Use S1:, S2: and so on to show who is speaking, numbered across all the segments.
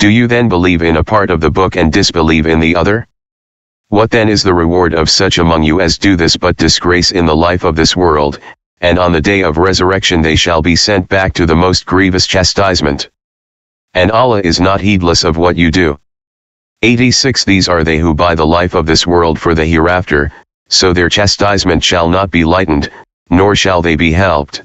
S1: Do you then believe in a part of the book and disbelieve in the other? What then is the reward of such among you as do this but disgrace in the life of this world, and on the day of resurrection they shall be sent back to the most grievous chastisement? And Allah is not heedless of what you do. 86 These are they who buy the life of this world for the hereafter, so their chastisement shall not be lightened, nor shall they be helped.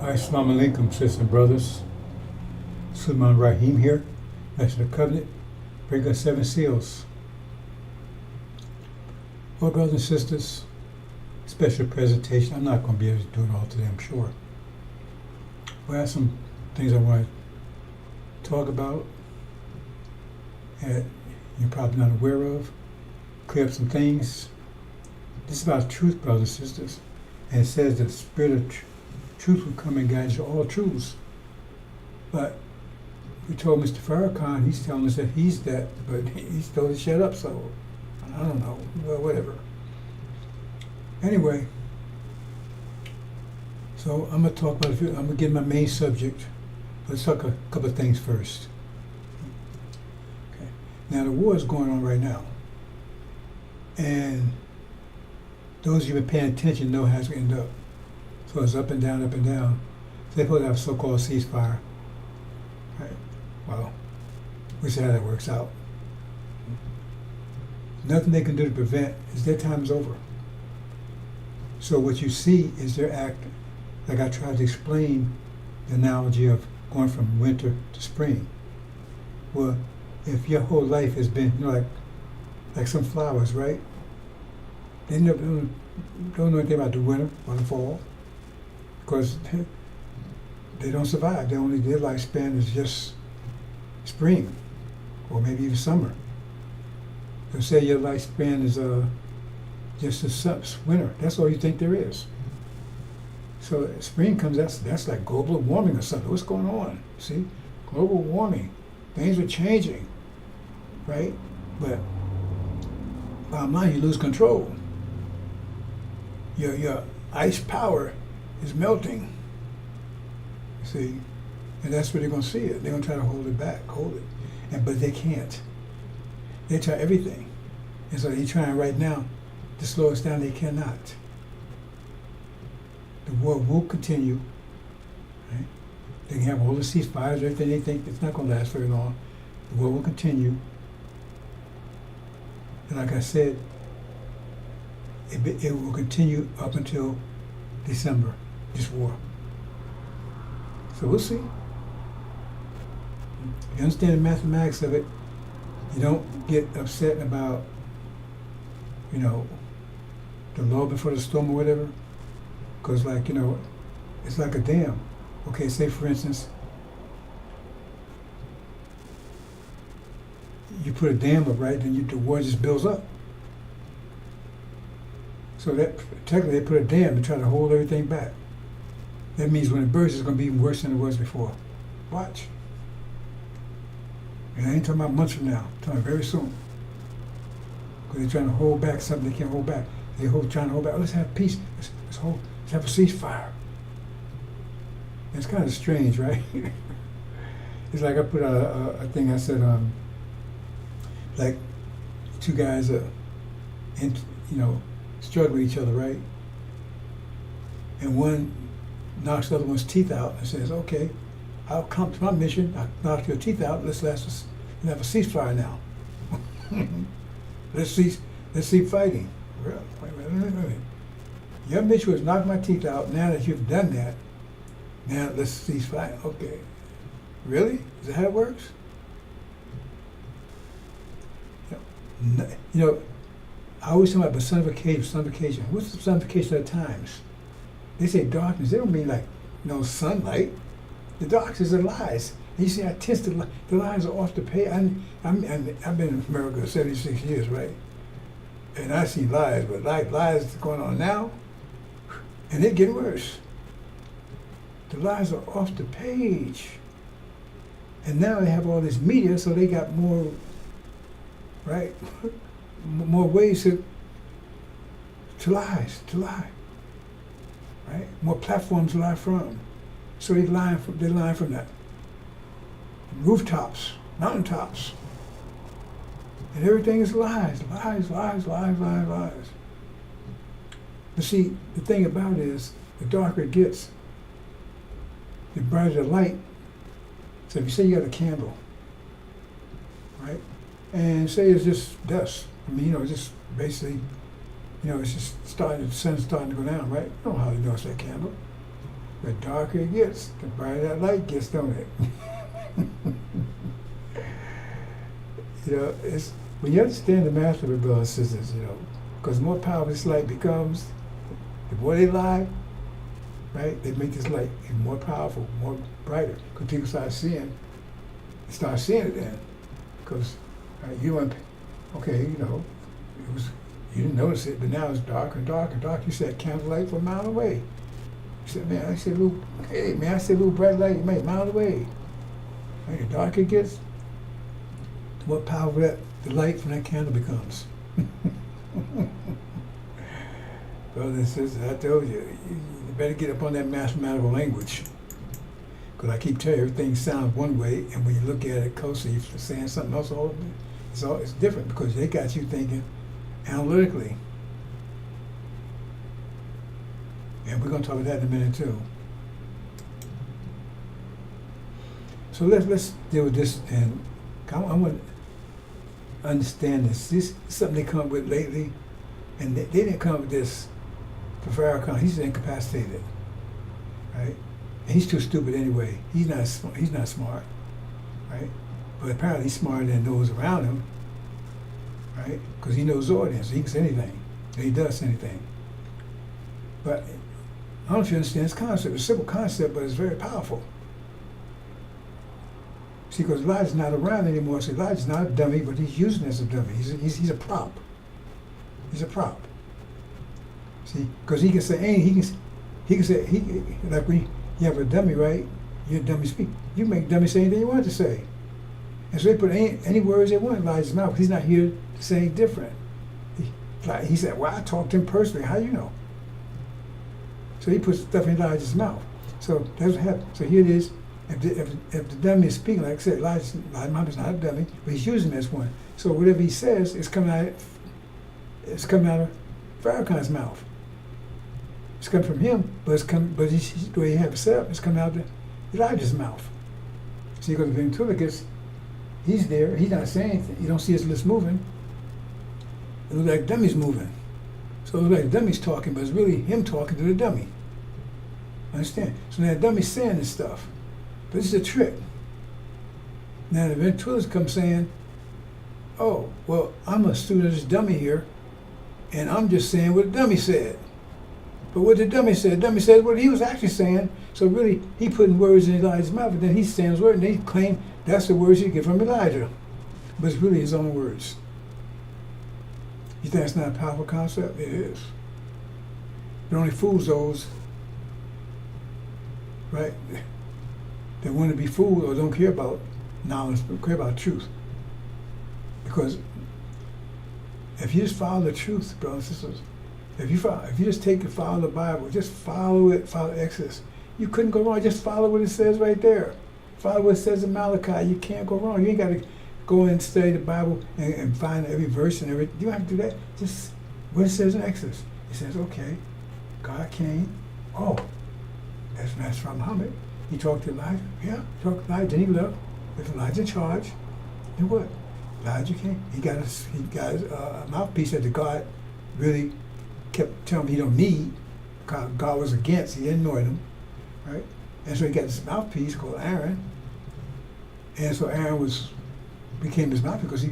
S2: Assalamu alaikum, sisters and brothers. Sulman Rahim here, Master of the Covenant, breaker 7 seals. Well, brothers and sisters, special presentation. I'm not going to be able to do it all today, I'm sure. But I have some things I want to talk about that you're probably not aware of, clear up some things. This is about truth, brothers and sisters. And it says that the spirit of truth will come and guide you to all truths. But we told Mr. Farrakhan, he's telling us that he's that, but he's told to shut up, so I don't know, well, whatever. Anyway, so I'm going to talk about, I'm going to get my main subject. Let's talk a couple of things first. Okay. Now, the war is going on right now. And those of you who've been paying attention know how it's going to end up. So it's up and down, up and down. They're supposed to have a so-called ceasefire. Right. Well, we see how that works out. Nothing they can do to prevent is their time is over. So what you see is their act, like I tried to explain the analogy of going from winter to spring. Well, if your whole life has been, like some flowers, right? They never don't know anything about the winter or the fall, because they don't survive. Their lifespan is just spring, or maybe even summer. So say your lifespan is just a winter. That's all you think there is. So spring comes, that's like global warming or something. What's going on? See, global warming. Things are changing, right? But bottom line, you lose control. Your ice power is melting. See, and that's where they're going to see it. They're going to try to hold it back, but they can't. They try everything, and so they're trying right now to slow us down. They cannot. The war will continue. Right? They can have all the ceasefires, everything. They think it's not going to last very long. The war will continue, and like I said, it will continue up until December. This war. So we'll see. If you understand the mathematics of it, you don't get upset about, the law before the storm or whatever. Because, it's like a dam. Okay, say for instance, you put a dam up, right? Then the water just builds up. So that technically they put a dam to try to hold everything back. That means when it bursts, it's going to be even worse than it was before. Watch. And I ain't talking about months from now. I'm talking very soon. Because they're trying to hold back something they can't hold back. They're trying to hold back. Let's have peace. Let's have a ceasefire. It's kind of strange, right? It's like I put a thing. I said, like two guys and struggle with each other, right? And one knocks the other one's teeth out and says, "Okay, I'll come to my mission. I knock your teeth out. Let's have a ceasefire now. Let's cease fighting." Well, wait a minute. Your mission was knock my teeth out. Now that you've done that, now let's cease fighting. Okay, really? Is that how it works? I always talk about personification. What's the personification of the times? They say darkness. They don't mean like sunlight. The darkness are lies. And you see, the lies are off the page. I've been in America 76 years, right? And I see lies, but like lies going on now, and it get worse. The lies are off the page. And now they have all this media, so they got more, right? More ways to lie, right? More platforms to lie from. So they lie from that. Rooftops, mountaintops. And everything is lies. But see, the thing about it is, the darker it gets, the brighter the light. So if you say you got a candle, right? And say it's just dust. Just basically, it's just the sun's starting to go down, right? You know how you know it's that candle. The darker it gets, the brighter that light gets, don't it? It's when you understand the math of it, brothers and sisters, because the more powerful this light becomes, the more they lie, right? They make this light even more powerful, more brighter, because people start seeing it then, because you didn't notice it, but now it's darker and darker and darker. You said candlelight for a mile away. You said, I said little bright light, a mile away. And the darker it gets, the more powerful the light from that candle becomes. Brothers and sisters, I told you better get up on that mathematical language. Because I keep telling you, everything sounds one way, and when you look at it closely, you're saying something else. It's different, because they got you thinking analytically. And we're going to talk about that in a minute too. So let's deal with this, and I want to understand this. This is something they come up with lately, and they didn't come up with this for Farrakhan. He's incapacitated, right? And he's too stupid anyway. He's not smart, right? But apparently he's smarter than those around him, right? Because he knows the audience. He can say anything. And he does say anything. But I don't know if you understand this concept. It's a simple concept, but it's very powerful. See, because Elijah's not around anymore. So Elijah's not a dummy, but he's using it as a dummy. He's a prop. He's a prop. See, because he can say anything. He can say, like when you have a dummy, right? You're a dummy speak. You make dummy say anything you want to say. And so they put any words they want in Elijah's mouth, because he's not here to say anything different. He said, well, I talked to him personally. How you know? So he puts stuff in Elijah's mouth. So that's what happened. So here it is. If the dummy is speaking, like I said, Elijah's not a dummy, but he's using this one. So whatever he says is coming out of Farrakhan's mouth. It's coming from him, but the way he has it set up, it's coming out of Elijah's mouth. See, because the ventriloquist, he's there, he's not saying anything. You don't see his lips moving. It looks like the dummy's moving. So it looks like the dummy's talking, but it's really him talking to the dummy. Understand? So now the dummy's saying this stuff. But this is a trick. Now the ventriloquist comes saying, oh, well, I'm a student of this dummy here, and I'm just saying what the dummy said. But what the dummy said what he was actually saying. So really, he putting words in Elijah's mouth, and then he's saying his word, and they claim that's the words he get from Elijah. But it's really his own words. You think that's not a powerful concept? It is. It only fools those, right, that want to be fooled or don't care about knowledge, but care about truth. Because if you just follow the truth, brothers and sisters, if you just follow the Bible, just follow it, follow Exodus, you couldn't go wrong. Just follow what it says right there. Follow what it says in Malachi. You can't go wrong. You ain't got to go and study the Bible and find every verse and everything. You don't have to do that. Just What it says in Exodus? It says, okay, God came. Oh, that's from Muhammad. He talked to Elijah. Yeah, he talked to Elijah. Then he left with Elijah in charge. And what? Elijah came. He got a mouthpiece that the God really kept telling him he don't need. God was against. He didn't anoint him, right? And so he got this mouthpiece called Aaron. And so Aaron became his mouthpiece because he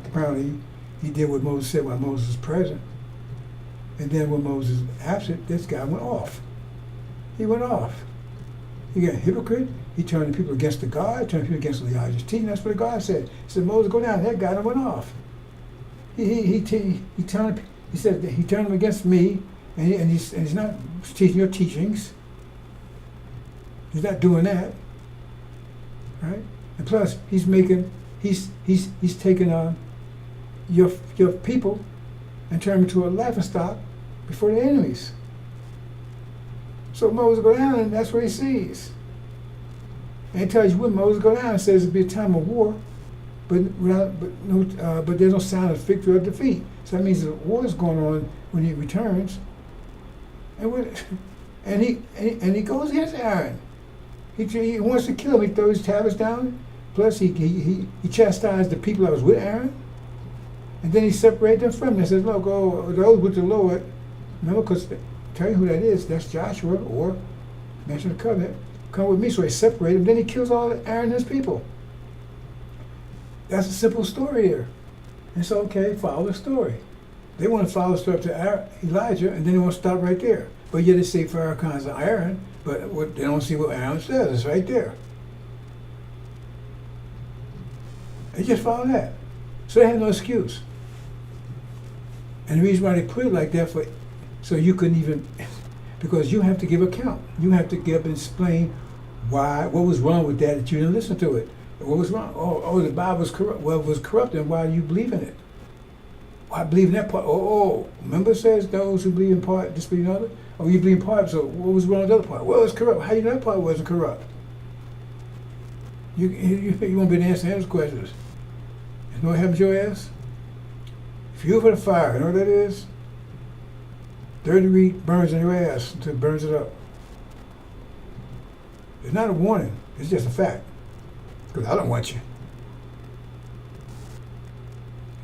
S2: apparently he did what Moses said while Moses was present. And then when Moses was absent, this guy went off. He went off. He got a hypocrite. He turned the people against the God, turned people against Elijah's teaching. That's what God said. He said, Moses, go down. That guy went off. He turned them against me, and he's not teaching your teachings. He's not doing that, right? And plus, he's taking your people and turning them into a laughingstock before their enemies. So Moses go down, and that's what he sees. And he tells you when Moses go down, it says it'll be a time of war, but there's no sign of victory or defeat. So that means the war is going on when he returns. And he goes against Aaron. He wants to kill him. He throws his tablets down. Plus he chastised the people that was with Aaron, and then he separated them from him. He says, "Look, those with the Lord." Remember, because tell you who that is. That's Joshua, or mention the covenant. Come with me. So he separated them. Then he kills all Aaron and his people. That's a simple story there. And so, okay, follow the story. They want to follow the story up to Elijah, and then they want to stop right there. But yet they say Pharaoh's of Aaron, but they don't see what Aaron says. It's right there. They just follow that. So they had no excuse. And the reason why they put it like that, so you couldn't even, because you have to give account. You have to get up and explain what was wrong with that you didn't listen to it. What was wrong? Oh, the Bible was corrupt. Well, it was corrupt, and why do you believe in it? Why believe in that part? Remember it says those who believe in part disbelieve in other? Oh, you believe in part, so what was wrong with the other part? Well, it's corrupt. How do you know that part wasn't corrupt? You won't be able to answer those questions. You know what happens to your ass? Fuel for the fire, you know what that is? 30-degree burns in your ass until it burns it up. It's not a warning, it's just a fact. Because I don't want you.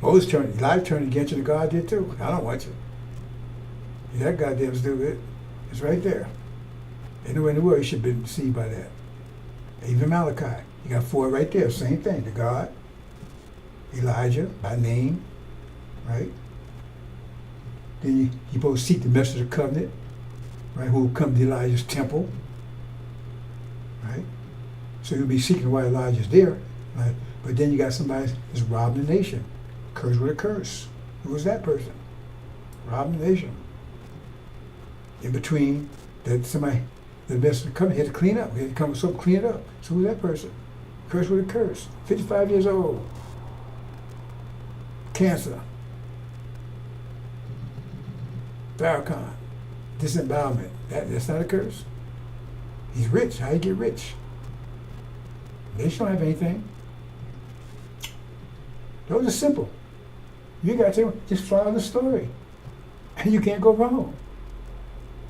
S2: Elijah turned against you, and God did too. I don't want you. You're that goddamn stupid. It's right there. Anywhere in the world, you should have been deceived by that. Even Malachi. You got 4 right there, same thing. The God, Elijah, by name, right? Then you both seek the message of the covenant, right? Who will come to Elijah's temple, right? So you'll be seeking why Elijah's there, right? But then you got somebody that's robbing the nation. Curse with a curse. Who was that person? Robbing the nation. In between, that somebody, the message of the covenant, had to clean up. He had to come with something, clean it up. So who's that person? Curse with a curse. 55 years old. Cancer. Farrakhan. Disembowelment. That's not a curse. He's rich. How do you get rich? They don't have anything. Those are simple. You got to just follow the story, and you can't go wrong.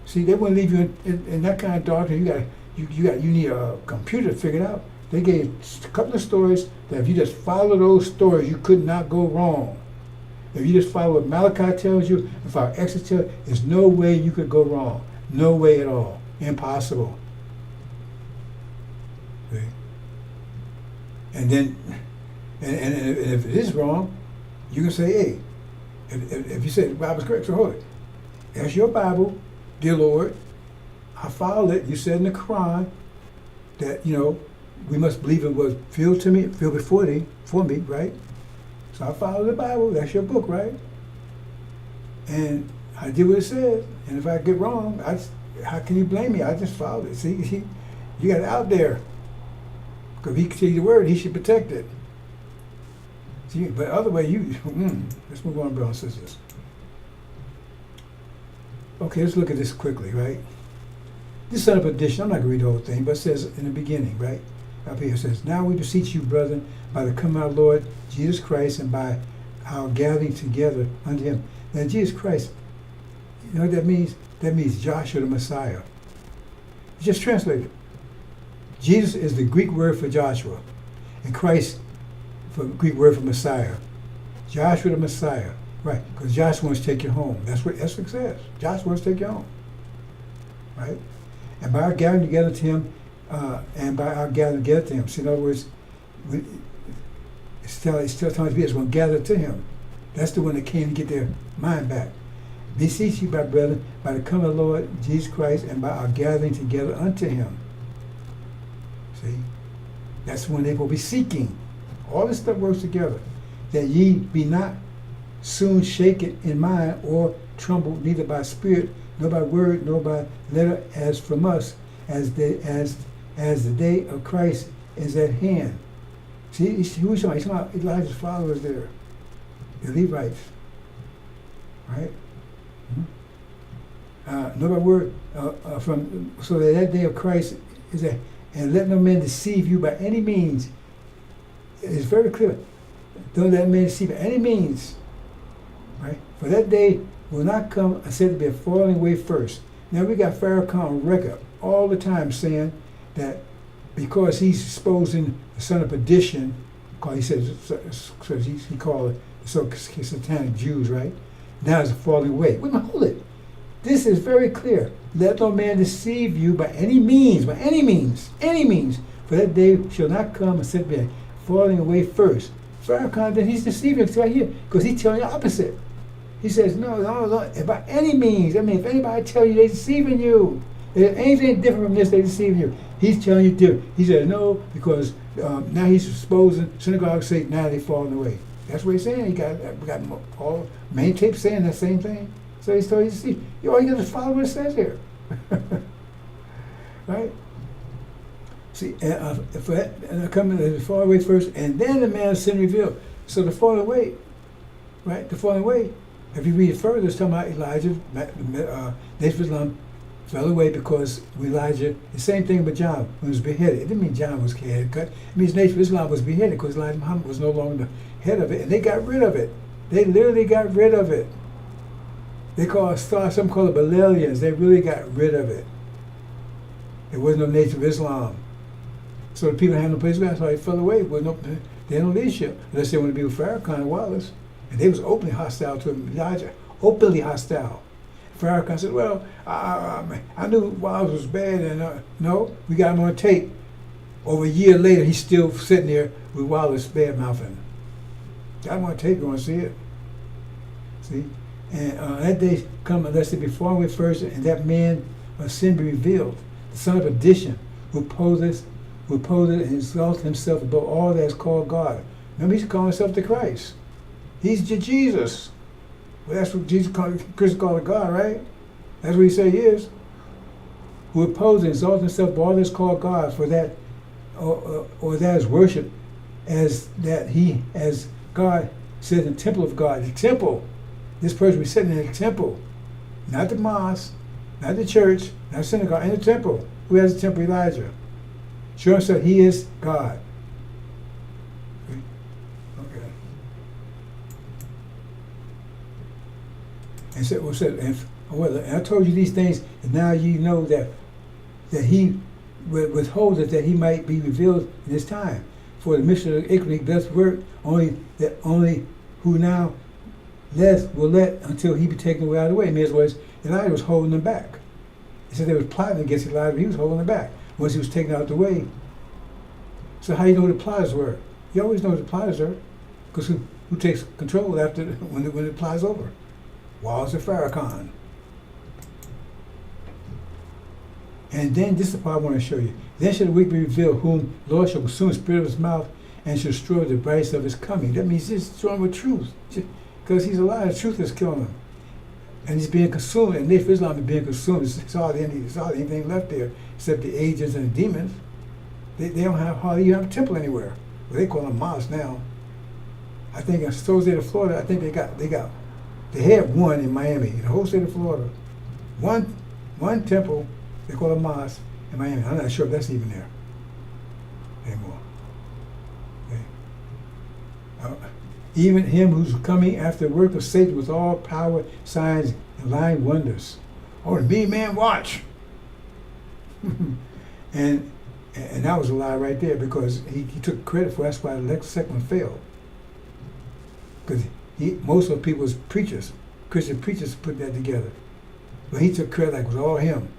S2: See, they wouldn't leave you in that kind of darkness. You need a computer to figure it out. They gave a couple of stories that if you just follow those stories, you could not go wrong. If you just follow what Malachi tells you, if our Exodus tells you, there's no way you could go wrong. No way at all. Impossible. See? And then, and if it is wrong, you can say, hey, if you say the Bible's correct, so hold it. That's your Bible, dear Lord. I followed it. You said in the Quran that, we must believe it was revealed before me, right? So I followed the Bible. That's your book, right? And I did what it said. And if I get wrong, how can you blame me? I just followed it. See, you got it out there. Because if he sees the word, he should protect it. See, but other way, let's move on, brothers and sisters. Okay, let's look at this quickly, right? This set up addition, I'm not going to read the whole thing, but it says in the beginning, right? Up here it says, now we beseech you, brethren, by the coming of our Lord Jesus Christ and by our gathering together unto him. Now Jesus Christ, you know what that means? That means Joshua the Messiah. Just translate it. Jesus is the Greek word for Joshua, and Christ for Greek word for Messiah. Joshua the Messiah, right? Because Joshua wants to take you home. That's what it says. Joshua wants to take you home, right? And by our gathering together to him, See, in other words, it's still telling us going to gather to him. That's the one that came to get their mind back. Beseech you, my brethren, by the coming of the Lord Jesus Christ, and by our gathering together unto him. See, that's when they will be seeking. All this stuff works together. That ye be not soon shaken in mind, or troubled neither by spirit, nor by word, nor by letter, as from us, as the day of Christ is at hand. See, who is talking? He's talking about Elijah's followers there, the Levites, right? Nor by word, so that day of Christ is at, and let no man deceive you by any means. It's very clear. Don't let man deceive by any means, right? For that day will not come, said to be a falling away first. Now we got Farrakhan on record all the time saying that because he's exposing the son of perdition, he says he called it so satanic Jews, right? Now it's a falling away. Wait a minute, hold it. This is very clear. Let no man deceive you by any means, any means. For that day shall not come and said to be falling away first. Farrakhan, then he's deceiving us right here because he's telling you the opposite. He says, no, by any means. I mean, if anybody tell you they're deceiving you, if anything different from this, they're deceiving you. He's telling you different. He says, no, because now he's exposing synagogues say now they're falling away. That's what he's saying. We got all main tape saying that same thing. So he's told you to see. All you got to follow what it says here. Right? See, coming to the falling away first, and then the man of sin revealed. So the falling away, right? The falling away. If you read it further, it's talking about Elijah, Nation of Islam, fell away because Elijah, the same thing with John, when he was beheaded. It didn't mean John was head cut. It means Nation of Islam was beheaded because Elijah Muhammad was no longer the head of it, and they got rid of it. They literally got rid of it. They some call it Balalians. They really got rid of it. There was no Nation of Islam. So the people had no place to go. That's why they fell away. They had no leadership unless they wanted to be with Farrakhan and Wallace. And they was openly hostile to Elijah. Openly hostile. Farrakhan said, well, I knew Wallace was bad, and no, we got him on tape. Over a year later, he's still sitting there with Wallace bad mouthing. Got him on tape, you want to see it? See? And that day come unless it be fallen away first, and that man of sin be revealed, the son of perdition, who poseth and exalts himself above all that is called God. Remember, he's calling himself the Christ. He's Jesus. Well, that's what Christ called God, right? That's what he said he is. Who opposes and exalts himself above all that is called God, for that, or that is worship, as God said in the temple of God. The temple. This person was sitting in the temple, not the mosque, not the church, not the synagogue, in the temple. Who has the temple? Elijah. Sure said he is God. Okay. And I told you these things, and now you know that he withholdeth that he might be revealed in his time. For the mission of iniquity doth work only who now will let until he be taken away out of the way. In other words, Elijah was holding them back. He said they was plotting against Elijah, but he was holding them back once he was taken out of the way. So how do you know who the plotters were? You always know who the plotters are, because who takes control after when the plot's over? Wallace and Farrakhan. And then this is the part I want to show you. Then shall the weak be revealed, whom the Lord shall consume the spirit of his mouth, and shall destroy the brightness of his coming. That means he's destroying with truth. Because he's a liar, the truth is killing him. And he's being consumed, and Nation of Islam is being consumed. It's hardly anything left there except the agents and the demons. They don't hardly even have a temple anywhere. Well, they call them mosques now. I think in the whole state of Florida, I think they had one in Miami, in the whole state of Florida. One temple, they call a mosque in Miami. I'm not sure if that's even there anymore. Okay. even him who's coming after the work of Satan with all power, signs, and lying wonders. Oh, the mean man, watch. and that was a lie right there, because he took credit for that's why the second one failed. Because most of the people was preachers, Christian preachers put that together. But he took credit like it was all him.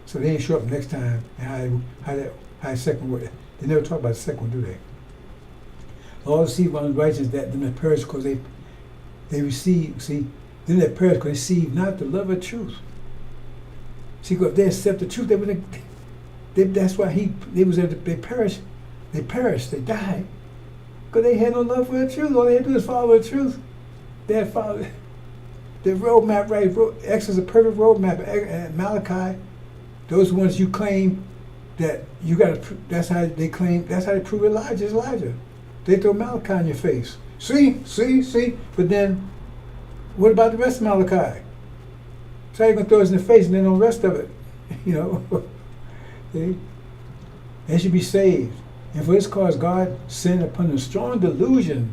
S2: So they didn't show up next time and how the second one. They never talk about the second one, do they? All receive one unrighteous that them that perish because they receive, see, them that perish because they receive not the love of truth. See, if they accept the truth, that's why they perished, they died. Because they had no love for the truth. All they had to do is follow the truth. They had followed the roadmap, right? X is a perfect roadmap. And Malachi, those ones you claim that you got to, that's how they prove Elijah is Elijah. They throw Malachi in your face. See? But then, what about the rest of Malachi? So how you going to throw us in the face and then on the rest of it? See? They should be saved. And for this cause, God sent upon them strong delusions.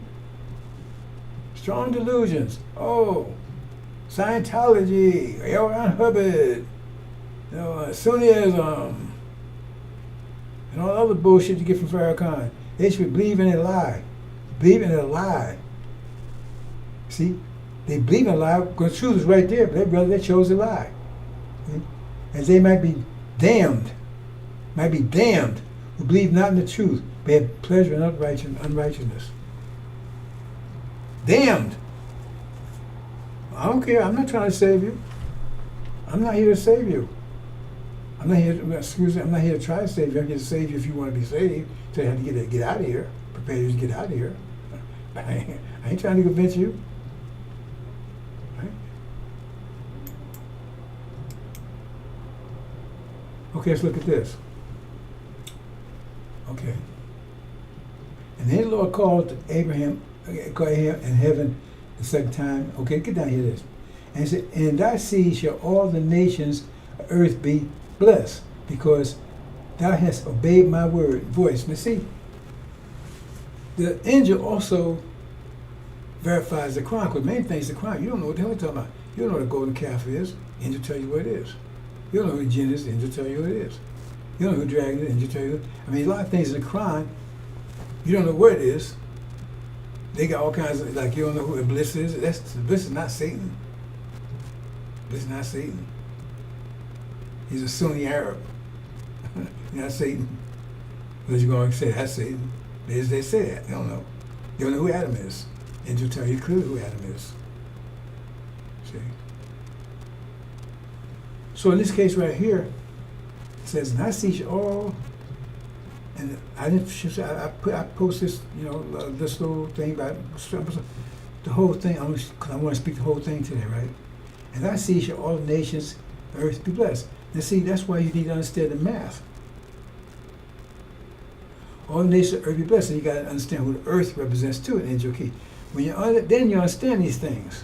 S2: Oh, Scientology, L. Ron Hubbard, Sunnism, and all the other bullshit you get from Farrakhan. They should believe in a lie. See? They believe in a lie because the truth is right there, but they chose a lie. See? As they might be damned, who believe not in the truth, but have pleasure in unrighteousness. Damned. I don't care. I'm not trying to save you. I'm not here to save you. I'm not here to try to save you. I'm here to save you if you want to be saved. So you have to get out of here. Prepare you to get out of here. I ain't trying to convince you. Right? Okay, let's look at this. Okay. And then the Lord called Abraham in heaven the second time. Okay, get down here this. And he said, in thy seed shall all the nations of earth be blessed, because thou hast obeyed my voice. Now see, the angel also verifies the Quran, because main thing is the Quran. You don't know what the hell you're talking about. You don't know what a golden calf is. The angel tell you what it is. You don't know who the jinn is. The angel tell you what it is. You don't know who the dragon is. The angel tell you. I mean, a lot of things in the Quran, you don't know what it is. They got all kinds of, like, you don't know who Iblis is. Iblis is not Satan. Iblis is not Satan. He's a Sunni Arab. Not Satan. Because you're going to say that's Satan. They say that. They don't know. They don't know who Adam is. And to tell you clearly who Adam is. See? So in this case right here, it says, and I see all, and I post this, this little thing about the whole thing, because I want to speak the whole thing today, right? And I see shall all nations of earth be blessed. Now see, that's why you need to understand the math. All nations of earth be blessed, and you got to understand who the earth represents too in angel key. Then you understand these things.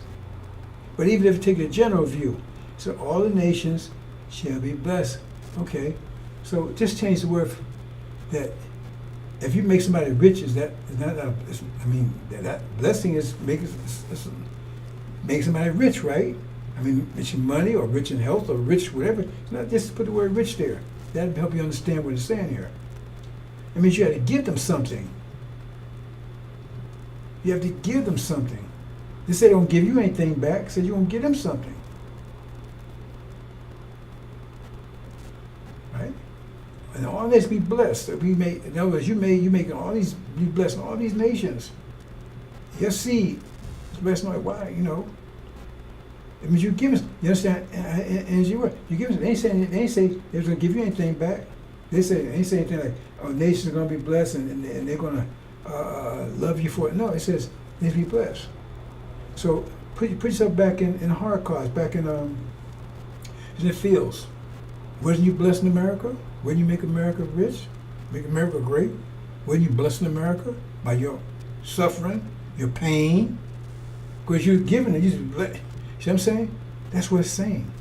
S2: But even if you take a general view, so all the nations shall be blessed. Okay, so just change the word that if you make somebody rich, that blessing is make somebody rich, right? I mean, rich in money or rich in health or rich whatever. It's not just put the word rich there. That'll help you understand what it's saying here. It means you have to give them something. You have to give them something. They say they don't give you anything back. Say you're going to give them something. Right? And all this be blessed. In other words, you making all these, be blessing all these nations. Your seed is blessed. Why? It means you give us. You understand? And you give us. They ain't say they're going to give you anything back. They ain't say anything like, "Oh, nations are going to be blessed and they're going to love you for it." No, it says they be blessed. So put yourself back in the hard cards, back in the fields. Wasn't you blessing America? Wouldn't you make America rich? Make America great? Wasn't you blessing America by your suffering, your pain? Because you're giving it. See what I'm saying? That's what it's saying.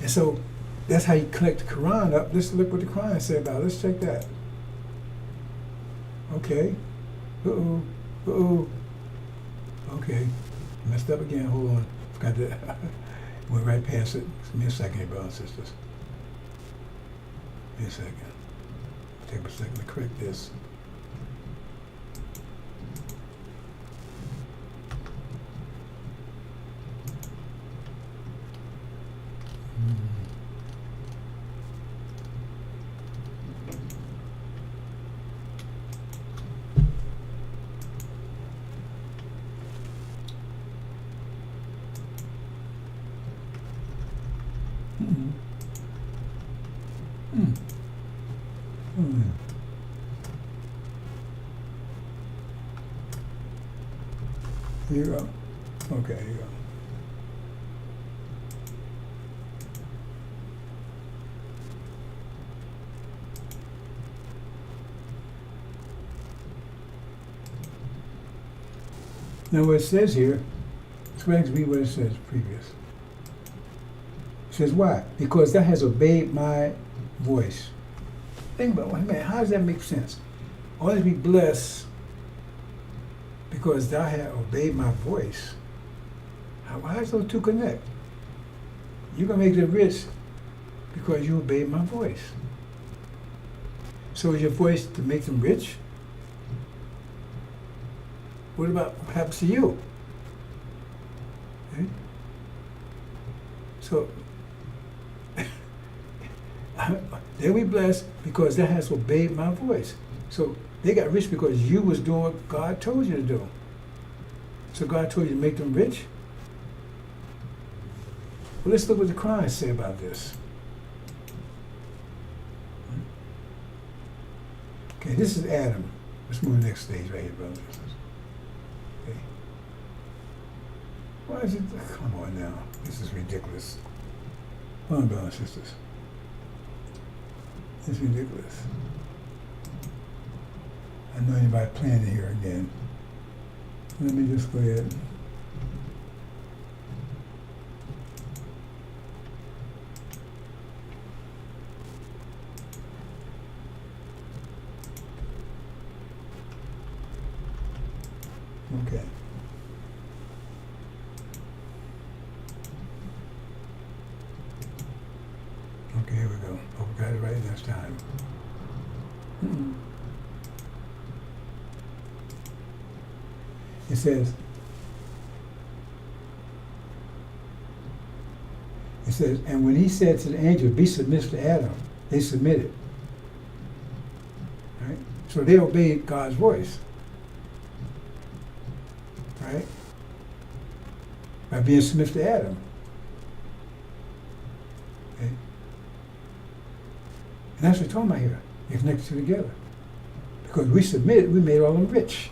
S2: And so that's how you collect the Quran up. Let's look what the Quran said about it. Let's check that. Okay. Okay, messed up again. Hold on. Forgot to went right past it. Give me a second here, brothers and sisters. Give me a second. Take a second to correct this. Mm. Mm. Mm. Here you go. Okay, here you go. Now what it says here, let's go ahead and read what it says previous. It says why? Because thou has obeyed my voice. Think about it, man, how does that make sense? Always be blessed because thou hast obeyed my voice. How does those two connect? You're going to make them rich because you obeyed my voice. So is your voice to make them rich? What about what happens to you? Okay? So they'll be blessed because that has obeyed my voice. So they got rich because you was doing what God told you to do. So God told you to make them rich. Well, let's look what the Quran say about this. Okay, this is Adam. Let's move to the next stage right here, brothers and sisters. Okay. Why is it? Come on now. This is ridiculous. Come on, brothers and sisters. It's ridiculous. I know anybody playing it here again. Let me just go ahead. Okay. Okay, here we go. Oh, we got it right this time. Mm-mm. It says, and when he said to the angels, be submissive to Adam, they submitted. Right? So they obeyed God's voice. Right? By being submissive to Adam. Okay? And that's what we're talking about here. They connect the two together. Because we submitted, we made all them rich.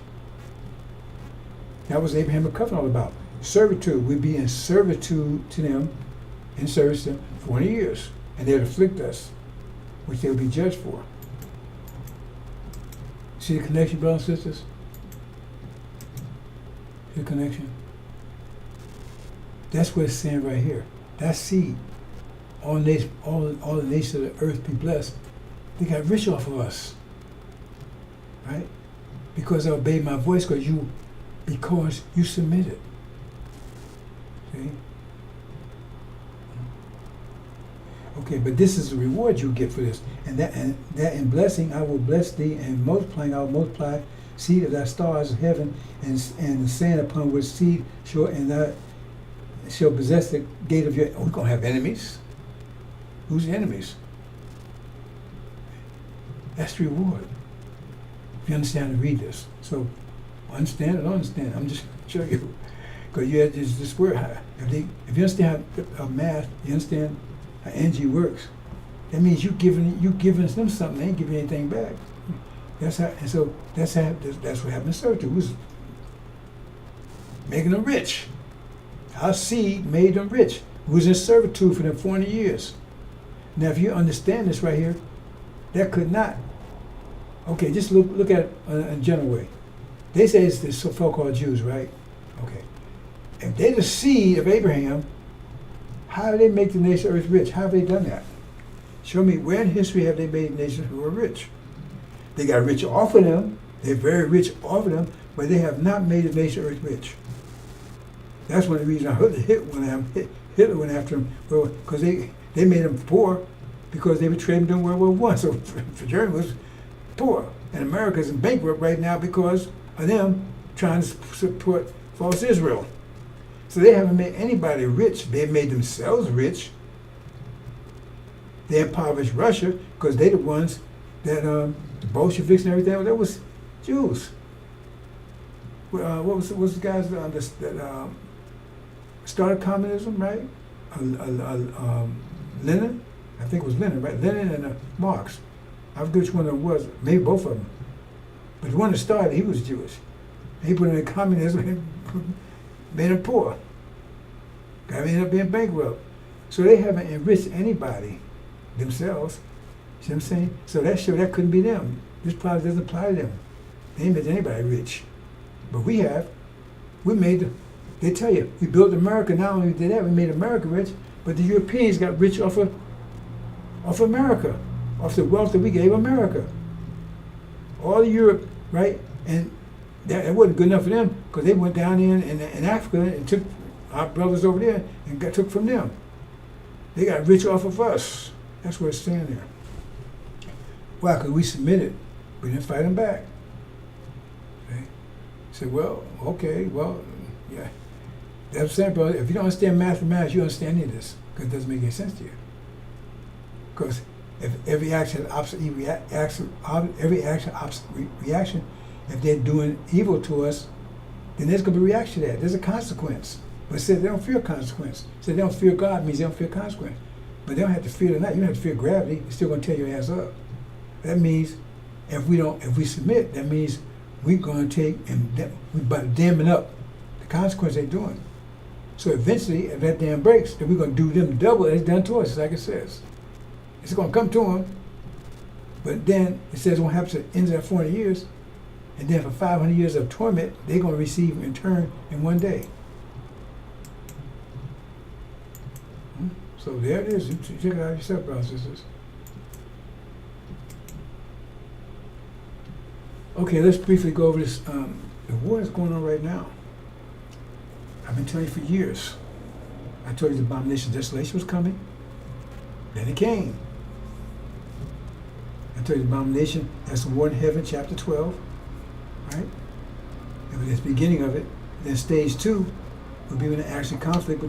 S2: That was Abraham and covenant all about. Servitude. We'd be in servitude to them, in service to them, 40 years. And they'd afflict us, which they'll be judged for. See the connection, brothers and sisters? See the connection? That's what it's saying right here. That seed. All the nations of the earth be blessed. They got rich off of us. Right? Because I obeyed my voice, because you submitted. See? Okay, but this is the reward you get for this. And that in blessing I will bless thee, and multiplying I will multiply seed of thy stars of heaven, and the sand upon which seed shall, and thou shall possess the gate of your. We're gonna have enemies. Who's the enemies? That's the reward. If you understand and read this. So understand or don't understand, I'm just showing you. Because you have this word. If you understand how math, you understand how energy works. That means you giving them something, they ain't giving anything back. That's how, and so that's what happened to servitude. Who's making them rich? Our seed made them rich. Who was in servitude for them 40 years. Now, if you understand this right here, that could not. Okay, just look at it in a general way. They say it's the so-called Jews, right? Okay. If they're the seed of Abraham, how do they make the nation of earth rich? How have they done that? Show me where in history have they made nations who are rich? They got rich off of them. They're very rich off of them, but they have not made the nation of earth rich. That's one of the reasons I heard Hitler went after him, because they made him poor because they were trading during World War One. So for Germany was poor, and America's in bankrupt right now because of them trying to support false Israel. So they haven't made anybody rich. They've made themselves rich. They impoverished Russia because they're the ones that the Bolsheviks and everything. That was Jews. What was the guys that started communism, right? Lenin, I think it was Lenin, right? Lenin and Marx. I forget which one of them was. Maybe both of them. But the one that started, he was Jewish. He put in communism and made them poor. Guy ended up being bankrupt. So they haven't enriched anybody themselves. See what I'm saying? So that couldn't be them. This product doesn't apply to them. They ain't made anybody rich. But we have. They tell you, we built America. Not only did that, we made America rich, but the Europeans got rich off America, off the wealth that we gave America. All of Europe, right? And that wasn't good enough for them because they went down in Africa and took our brothers over there and took from them. They got rich off of us. That's what it's saying there. Why? Because we submitted. We didn't fight them back. Okay? Said, well, okay, well, yeah. That's what I'm saying, brother. If you don't understand mathematics, you don't understand any of this because it doesn't make any sense to you. Because if every action has opposite reaction, if they're doing evil to us, then there's going to be a reaction to that. There's a consequence. But it says they don't fear consequence. It says they don't fear God means they don't fear consequence. But they don't have to fear the night. You don't have to fear gravity. It's still going to tear your ass up. That means if we submit, that means we're going to take and we're about to damming up the consequence they're doing. So eventually, if that dam breaks, then we're going to do them double as it's done to us, like it says. It's going to come to them. But then it says it won't happen to ends at 400 years. And then for 500 years of torment, they're going to receive in turn in one day. So there it is. You check it out yourself, brothers and sisters. Okay, let's briefly go over this. The war is going on right now. I've been telling you for years. I told you the abomination of desolation was coming. Then it came. I told you the abomination, that's the war in heaven, chapter 12. Right? And that's the beginning of it. Then stage 2 will be when the actual conflict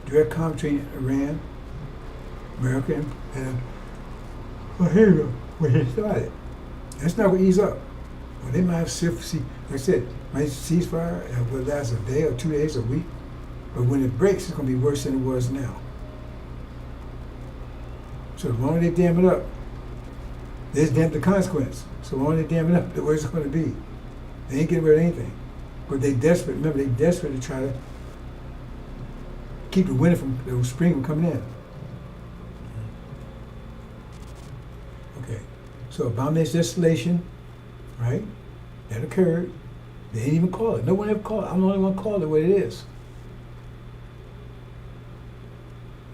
S2: direct conflict between Iran, America, and when it started. That's not going to ease up. Well, they might have like I said, might ceasefire and will last a day or 2 days, a week. But when it breaks, it's going to be worse than it was now. So the longer they dam it up, there's the consequence. So the longer they dam it up, the worse it's going to be. They ain't getting rid of anything. But they desperate. Remember, they desperate to try to keep the winter the spring from coming in. Okay. So abomination desolation, right? That occurred. They didn't even call it. No one ever called it. I'm the only one called it what it is.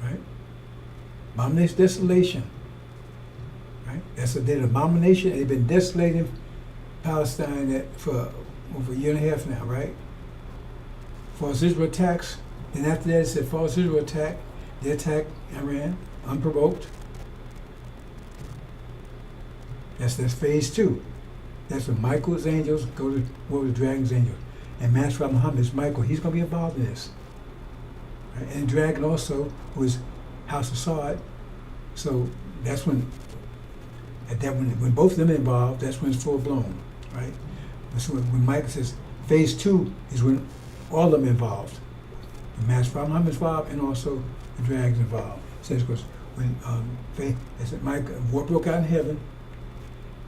S2: Right? Abomination desolation. Right? That's an abomination. They've been desolating Palestine for over a year and a half now, right? False Israel attacks. Then after that, it said false Israel attack. They attacked Iran, unprovoked. That's phase 2. That's when Michael's angels go to war with the dragon's angels. And Master Muhammad's Michael, he's going to be involved in this. Right? And the dragon also was House of Saud. So that's when both of them are involved, that's when it's full blown, right? So when Michael says phase 2 is when all of them involved. The Master Muhammad's involved and also the dragon's involved. It says because when war broke out in heaven,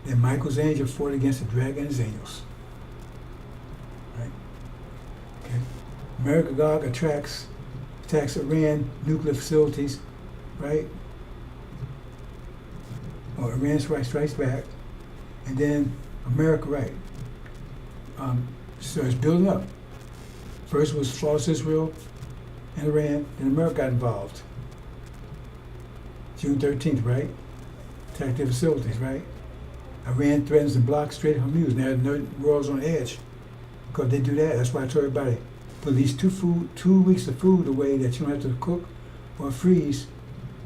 S2: then Michael's angel fought against the dragon and his angels. Right? Okay. America God attacks Iran nuclear facilities, right? Or Iran strikes back, and then America, right? So it's building up. First was false Israel and Iran, then America got involved. June 13th, right? Attacked their facilities, right? Iran threatens to block Strait of Hormuz. Now the world's on edge because they do that. That's why I told everybody, put at least 2 weeks of food away that you don't have to cook or freeze,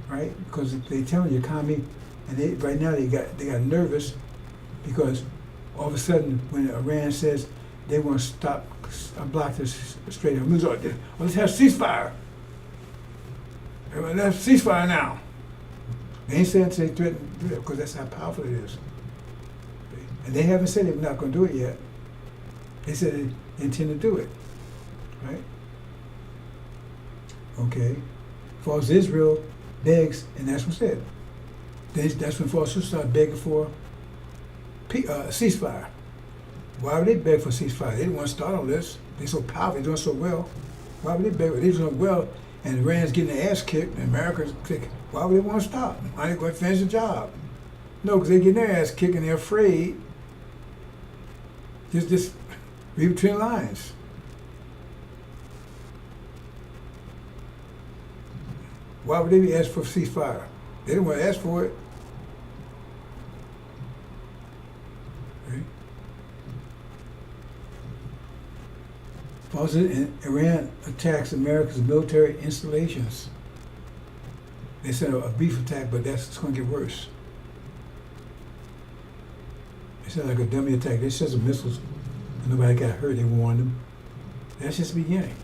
S2: right? Because they tell you economy, and right now they got nervous because all of a sudden when Iran says they want to stop, block this Strait of Hormuz, let's have ceasefire. Let's have ceasefire now. They ain't saying they threaten to do it because that's how powerful it is. And they haven't said they're not going to do it yet. They said they intend to do it, right? Okay. False Israel begs, and that's what's said. That's when false Israel started begging for a ceasefire. Why would they beg for a ceasefire? They didn't want to start all this. They're so powerful, they're doing so well. Why would they beg? They're doing well, and Iran's getting their ass kicked, and America's kicked. Why would they want to stop? Why they going to finish the job? No, because they're getting their ass kicked, and they're afraid. Just read between the lines. Why would they be asked for a ceasefire? They didn't want to ask for it. Right? Also, Iran attacks America's military installations. They said a brief attack, but it's going to get worse. They said like a dummy attack. They said some missiles, and nobody got hurt. They warned them. That's just the beginning.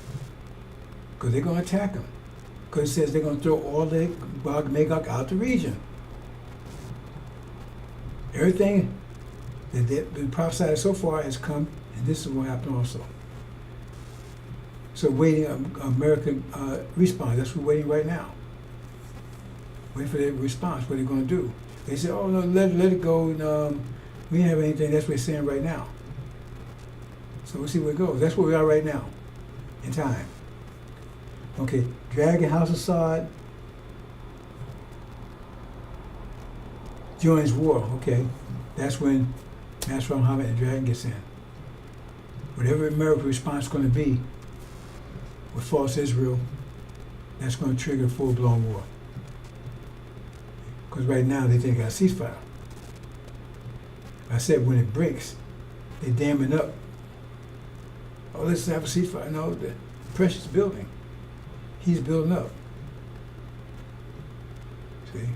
S2: Because they're going to attack them. Because it says they're going to throw all the Magog out the region. Everything that they've been prophesied so far has come, and this is what will happen also. So waiting American response. That's what we're waiting right now. Waiting for their response, what they're going to do. They say, oh, no, let it go. And, we didn't have anything. That's what they're saying right now. So we'll see where it goes. That's where we are right now in time. Okay, Dragon House of Assad joins war. Okay, that's when Master Muhammad and Dragon gets in. Whatever America's response is going to be with false Israel, that's going to trigger full-blown war. Because right now they think a ceasefire. I said when it breaks, they're damming up. Oh, let's have a ceasefire. No, the precious building. He's building up. See?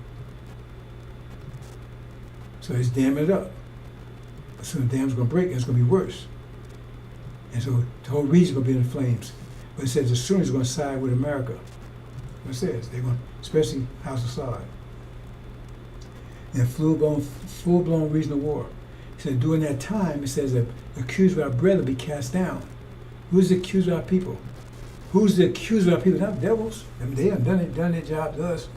S2: So he's damming it up. So the dam's going to break, and it's going to be worse. And so the whole region's going to be in flames. But it says the Sunnis are going to side with America. What it says, they're going, especially House of Assad. And full-blown regional war. It said during that time, it says that the accuser of our brethren be cast down. Who's the accuser of our people? Who's the accuser of our people? Not devils. I mean, they haven't done their job to us.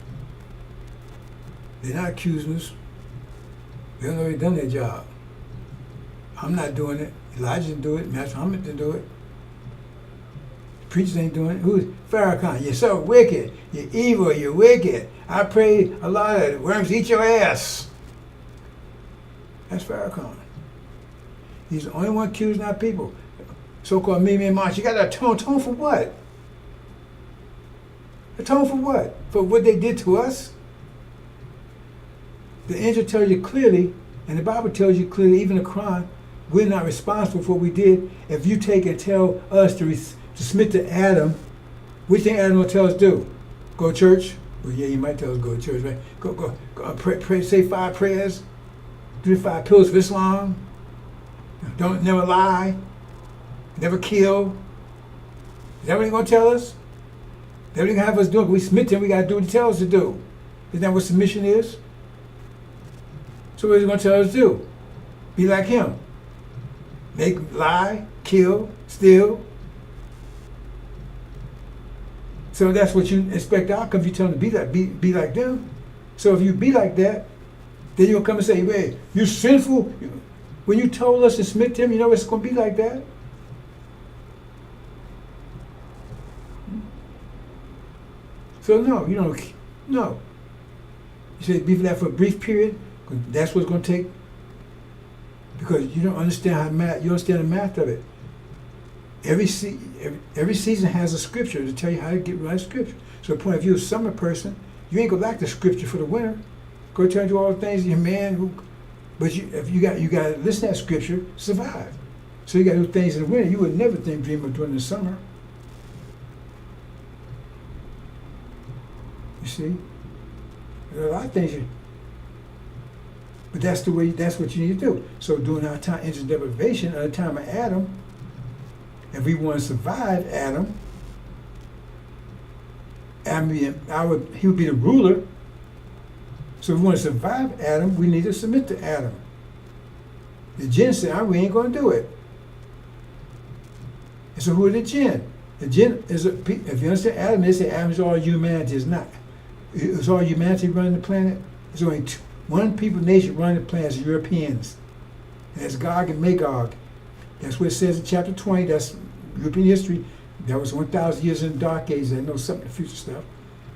S2: They're not accusing us. They don't know they've done their job. I'm not doing it. Elijah didn't do it. Master Muhammad didn't do it. The preachers ain't doing it. Who's Farrakhan? You're so wicked. You're evil. You're wicked. I pray a lot of worms eat your ass. That's Farrakhan. He's the only one accusing our people. So-called Mimi and March. You got to atone for what? Atone for what? For what they did to us? The angel tells you clearly, and the Bible tells you clearly, even the Quran, we're not responsible for what we did. If you take and tell us to submit to Adam, what do you think Adam will tell us to do? Go to church? Well, yeah, he might tell us to go to church, right? Go pray, say 5 prayers, do the 5 pillars of Islam, don't never lie, never kill. Is that what he's going to tell us? That what he's going to have us do? We submit to him, we got to do what he tells us to do. Isn't that what submission is? So what is he going to tell us to do? Be like him. Lie, kill, steal. So that's what you expect the outcome if you tell them to be like them. So if you be like that, then you'll come and say, hey, you're sinful. When you told us to submit to him, you know it's going to be like that. So no, you don't, no. You say be for that for a brief period, because that's what it's going to take. Because you don't understand how math, you understand the math of it. Every season has a scripture to tell you how to get right scripture. So the point of view of a summer person, you ain't gonna lack the scripture for the winter. Go tell you all the things your man who, but if you got to listen to that scripture, survive. So you got to do things in the winter you would never dream of doing in the summer. You see? There are a lot of things but that's the way, that's what you need to do. So during our time, interest deprivation, at the time of Adam, if we want to survive Adam, he would be the ruler. So if we want to survive Adam, we need to submit to Adam. The jinn said, we ain't going to do it. And so who are the jinn? The jinn is, if you understand Adam, they say Adam is all humanity. It's not. It's all humanity running the planet. There's only one people nation running the planet, is Europeans. And that's Gog and Magog. That's what it says in chapter 20. That's European history. That was 1,000 years in the Dark Ages. They know something of the future stuff.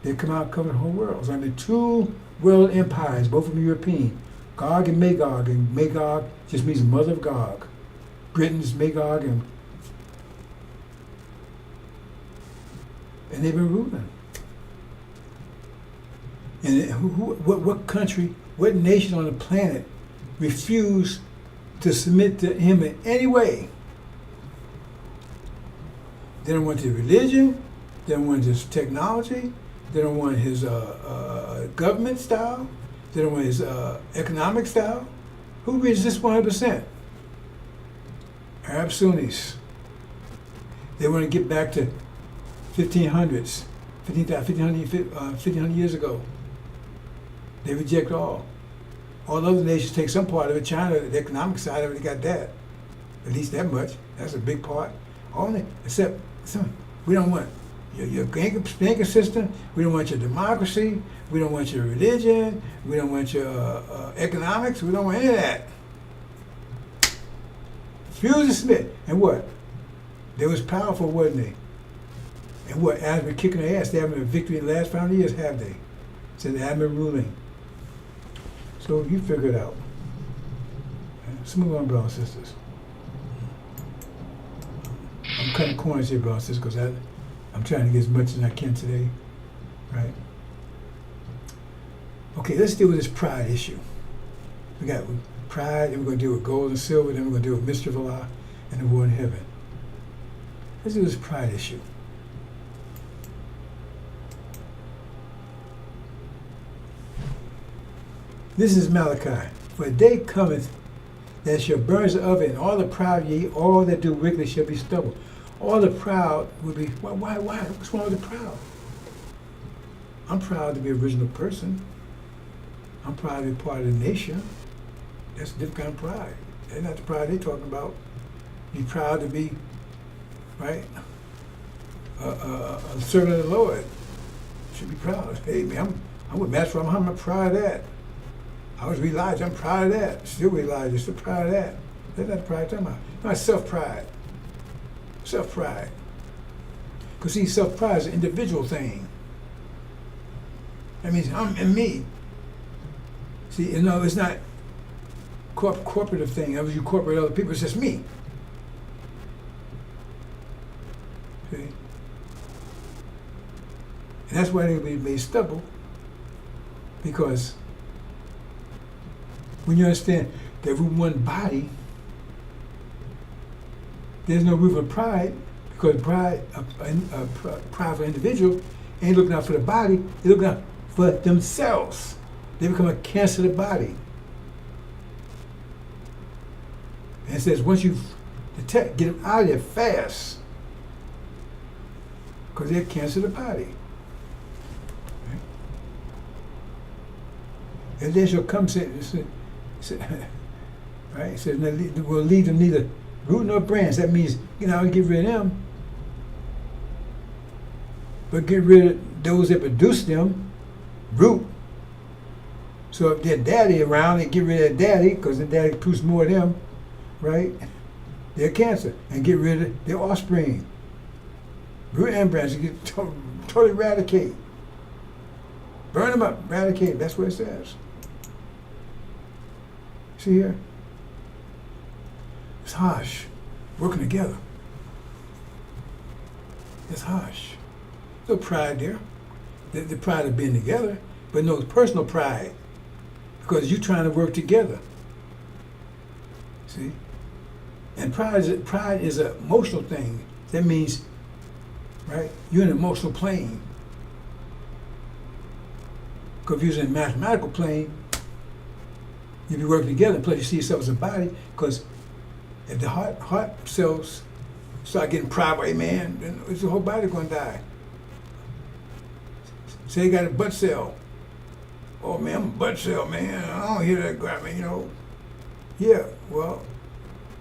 S2: They come out covering the whole world. It's under two world empires, both of them European. Gog and Magog just means mother of Gog. Britain's Magog, and they've been ruling. And what country, what nation on the planet refused to submit to him in any way? They don't want his religion, they don't want his technology, they don't want his government style, they don't want his economic style. Who resists 100%? Arab Sunnis. They want to get back to 1500s, 1500 years ago. They reject all. All other nations take some part of it. China, the economic side of it, they got that. At least that much. That's a big part. Only, except we don't want your banking system. We don't want your democracy. We don't want your religion. We don't want your economics. We don't want any of that. Refuse to submit. And what? They was powerful, wasn't they? And what? As we're kicking their ass, they haven't been victory in the last 500 years, have they? So they haven't been ruling. So you figure it out. Let's move on, brothers and sisters. I'm cutting corners here, brothers and sisters, because I'm trying to get as much as I can today, right? Okay, let's deal with this pride issue. We got pride, then we're going to deal with gold and silver, then we're going to deal with mystery of Allah and the war in heaven. Let's do this pride issue. This is Malachi. For a day cometh that shall burn the oven, and all the proud ye, all that do wickedly shall be stubble. All the proud will be, why? What's wrong with the proud? I'm proud to be an original person. I'm proud to be part of the nation. That's a different kind of pride. That's not the pride they're talking about. Be proud to be, right, a servant of the Lord. Should be proud. Hey, man, I'm with Master. I'm proud of that. I was Elijah, I'm proud of that. Still Elijah, still proud of that. That's not the pride I'm talking about. Not self-pride. Self-pride. Because see, self-pride is an individual thing. That means I'm and me. See, it's not corporate thing. That was you corporate other people, it's just me. See? And that's why they made stubble. Because when you understand that we're one body, there's no room for pride, because pride, a prideful individual ain't looking out for the body, they're looking out for themselves. They become a cancer to the body. And it says once you detect, get them out of there fast, because they're cancer to the body. And then shall come, right? It says, we'll leave them neither root nor branch. That means, get rid of them. But get rid of those that produce them, root. So if their daddy around, they get rid of their daddy, because the daddy produces more of them, right? They're cancer. And get rid of their offspring. Root and branch, you get totally eradicate. Burn them up, eradicate. That's what it says. See here? It's HAJJ, working together. It's HAJJ. No pride there. The pride of being together, but no personal pride, because you're trying to work together. See? And pride is an emotional thing. That means, right, you're in an emotional plane. Because if you're in a mathematical plane, you'd be working together. Plus, you see yourself as a body. Because if the heart cells start getting private, man, then it's the whole body going to die. Say you got a butt cell. Oh man, I'm a butt cell, man. I don't hear that crap, man. Yeah, well,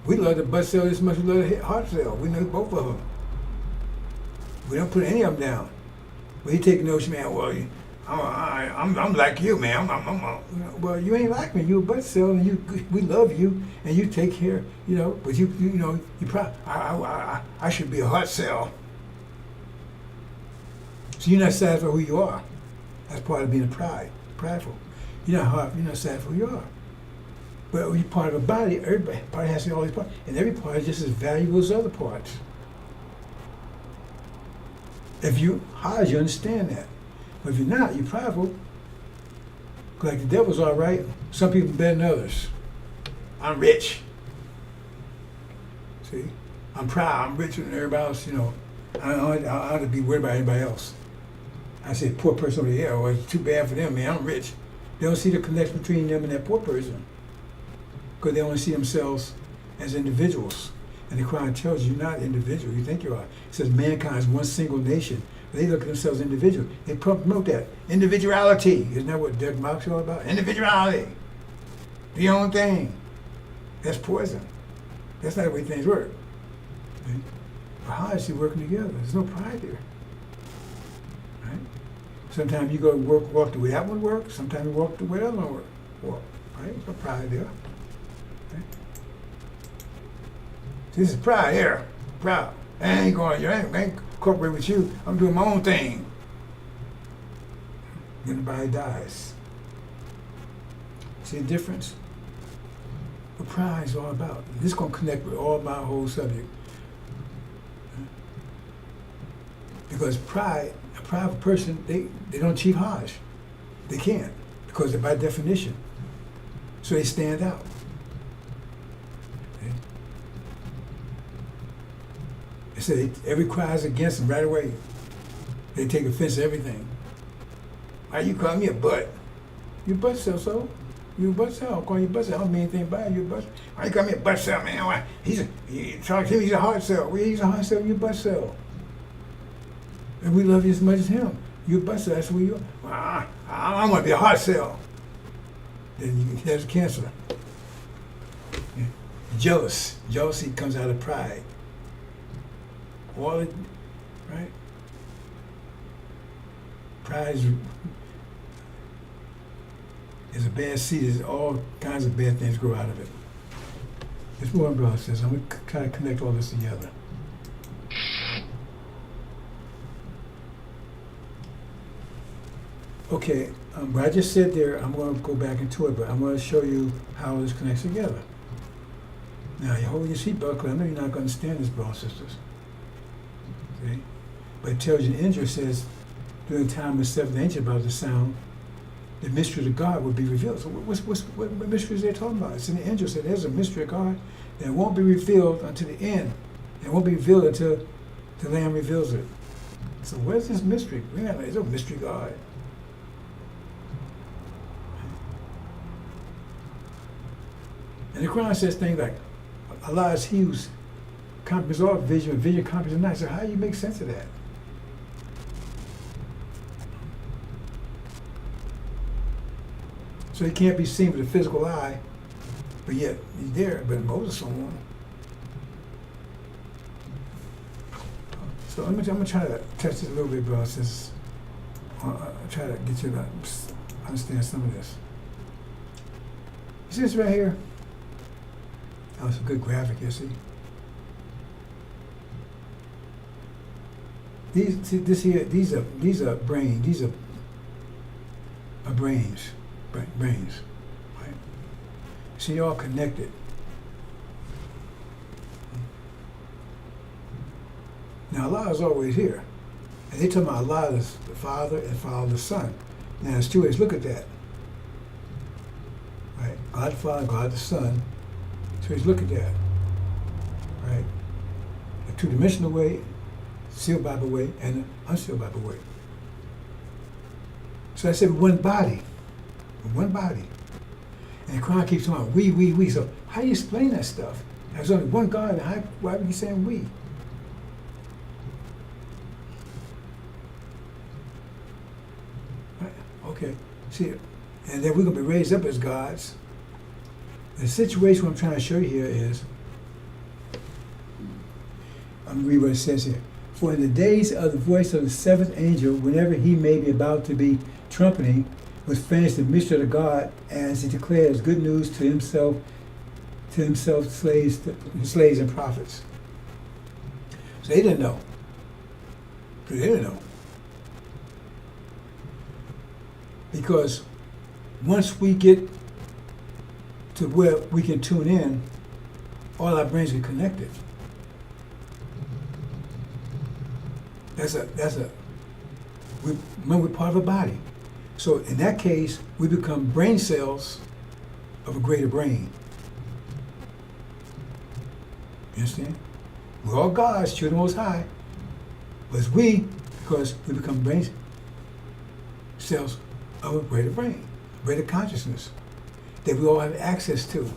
S2: we love the butt cell as much as we love the heart cell. We know both of them. We don't put any of them down. But he take the notion, man. Well, I'm like you, man. Well, you ain't like me. You a butt cell, and we love you, and you take care. But you probably I should be a heart cell. So you're not satisfied with who you are. That's part of being prideful. You're not satisfied with who you are. But when you're part of a body, every part has all these parts, and every part is just as valuable as other parts. If you HAJJ, you understand that. But if you're not, you're prideful. Like the devil's all right. Some people better than others. I'm rich. See, I'm proud. I'm richer than everybody else. I ought to be worried about anybody else. I say, poor person over here. Well, it's too bad for them, man. I'm rich. They don't see the connection between them and that poor person, because they only see themselves as individuals. And the Quran tells you you're not individual. You think you are. It says mankind is one single nation. They look at themselves as individual. They promote that. Individuality. Isn't that what Doug Mark's all about? Individuality. Do your own thing. That's poison. That's not the way things work. Right? But how is she working together? There's no pride there. Right? Sometimes you go walk the way that one works. Sometimes you walk the way that one walk. Right? There's no pride there. Right? This is pride here. Proud. I ain't cooperating with you. I'm doing my own thing. Then the body dies. See the difference? What pride is all about. This is going to connect with all my whole subject. Because pride, a prideful person, they don't achieve HAJJ. They can't, because they're by definition. So they stand out. Okay? They say every cry is against them right away. They take offense to everything. Why you call me a butt? You butt cell, so? You a butt cell. I'll call you a butt cell. I don't mean anything by you, butt. Why you call me a butt cell, man? Why? Talk to him, he's a heart cell. Well, he's a heart cell, you a butt cell. And we love you as much as him. You a butt cell, that's who you are. Well, I want to be a heart cell. Then there's cancer. Yeah. Jealousy comes out of pride. All it, right? Pride is a bad seed. There's all kinds of bad things grow out of it. It's more about this. I'm going to try to connect all this together. Okay, what I just said there, I'm going to go back into it, but I'm going to show you how this connects together. Now, you hold your seatbelt, because I know you're not going to understand this, brothers and sisters. Okay? But it tells you in Indra, says, during the time of the seventh angel about the sound, the mystery of God would be revealed. So what mystery is they talking about? It's in the angel said there's a mystery of God that won't be revealed until the end. It won't be revealed until the Lamb reveals it. So where's this mystery? There's no mystery God. And the Quran says things like, Allah is He who comprehends all vision, and vision comprehends the night. So how do you make sense of that? So He can't be seen with a physical eye, but yet He's there. But Moses saw Him. So I'm gonna try to touch this a little bit, bro. Since I'll try to get you to understand some of this. You see this right here? Oh, it's a good graphic, you see. These are brains. These are brains, right? See, they're all connected. Now Allah is always here, and they talk about Allah is the Father and Father the Son. Now there's two ways. Look at that, right? God the Father, God the Son. So he's looking at that, right? A two-dimensional way, sealed Bible way, and an unsealed Bible way. So I said, one body. One body. And Quran keeps talking about we. So how do you explain that stuff? There's only one God, and why are you saying we? Right? Okay, see, and then we're going to be raised up as gods. The situation I'm trying to show you here is, I'm going to read what it says here. For in the days of the voice of the seventh angel, whenever he may be about to be trumpeting, was finished the mystery of God, as he declares good news to himself, slaves and prophets. So they didn't know. They didn't know. Because once we get to where we can tune in, all our brains are connected. We're part of a body. So in that case, we become brain cells of a greater brain. You understand? We're all gods, children Most High. But it's we, because we become brain cells of a greater brain, greater consciousness that we all have access to.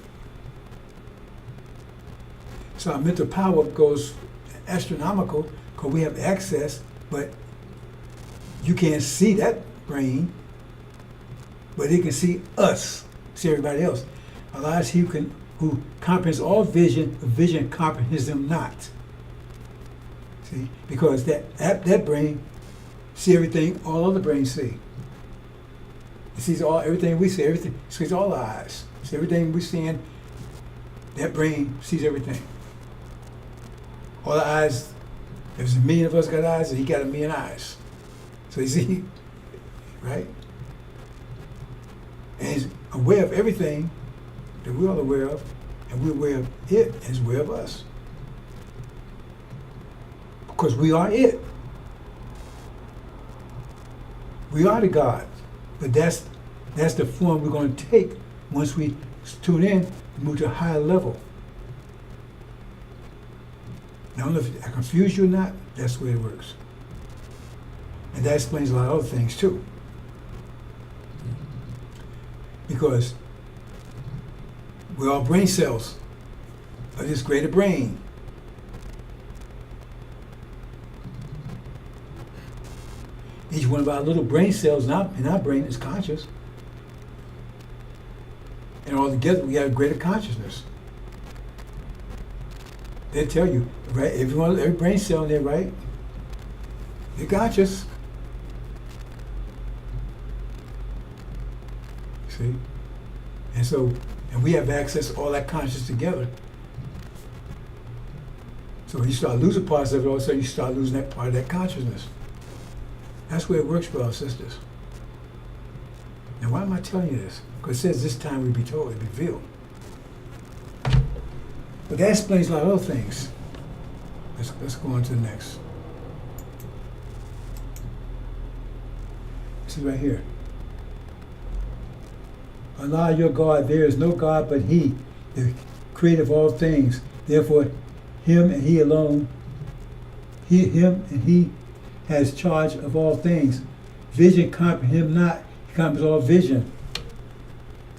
S2: So our mental power goes astronomical because we have access, but you can't see that brain, but it can see us, see everybody else. Alas, he who comprehends all vision, vision comprehends them not. See, because that brain see everything all other brains see. It sees everything we see, everything, it sees all our eyes. So everything we're seeing, that brain sees everything. All the eyes, there's a million of us got eyes, and he got a million eyes. So you see, right? And he's aware of everything that we're all aware of, and we're aware of it, and he's aware of us. Because we are it. We are the God. But that's the form we're going to take once we tune in and move to a higher level. Now, I don't know if I confuse you or not, that's the way it works. And that explains a lot of other things too. Because we're all brain cells of this greater brain. Each one of our little brain cells in our brain is conscious. And all together we have a greater consciousness. They tell you, right? Every brain cell in there, right? They're conscious. See? And we have access to all that consciousness together. So when you start losing parts of it, all of a sudden you start losing that part of that consciousness. That's where it works for our sisters. Now, why am I telling you this? Because it says this time we be told, it be revealed. But that explains a lot of other things. Let's go on to the next. This is right here. Allah, your God, there is no God but He, the creator of all things. Therefore, Him and He alone, Him and He has charge of all things. Vision comprehend Him not, He comprehends all vision.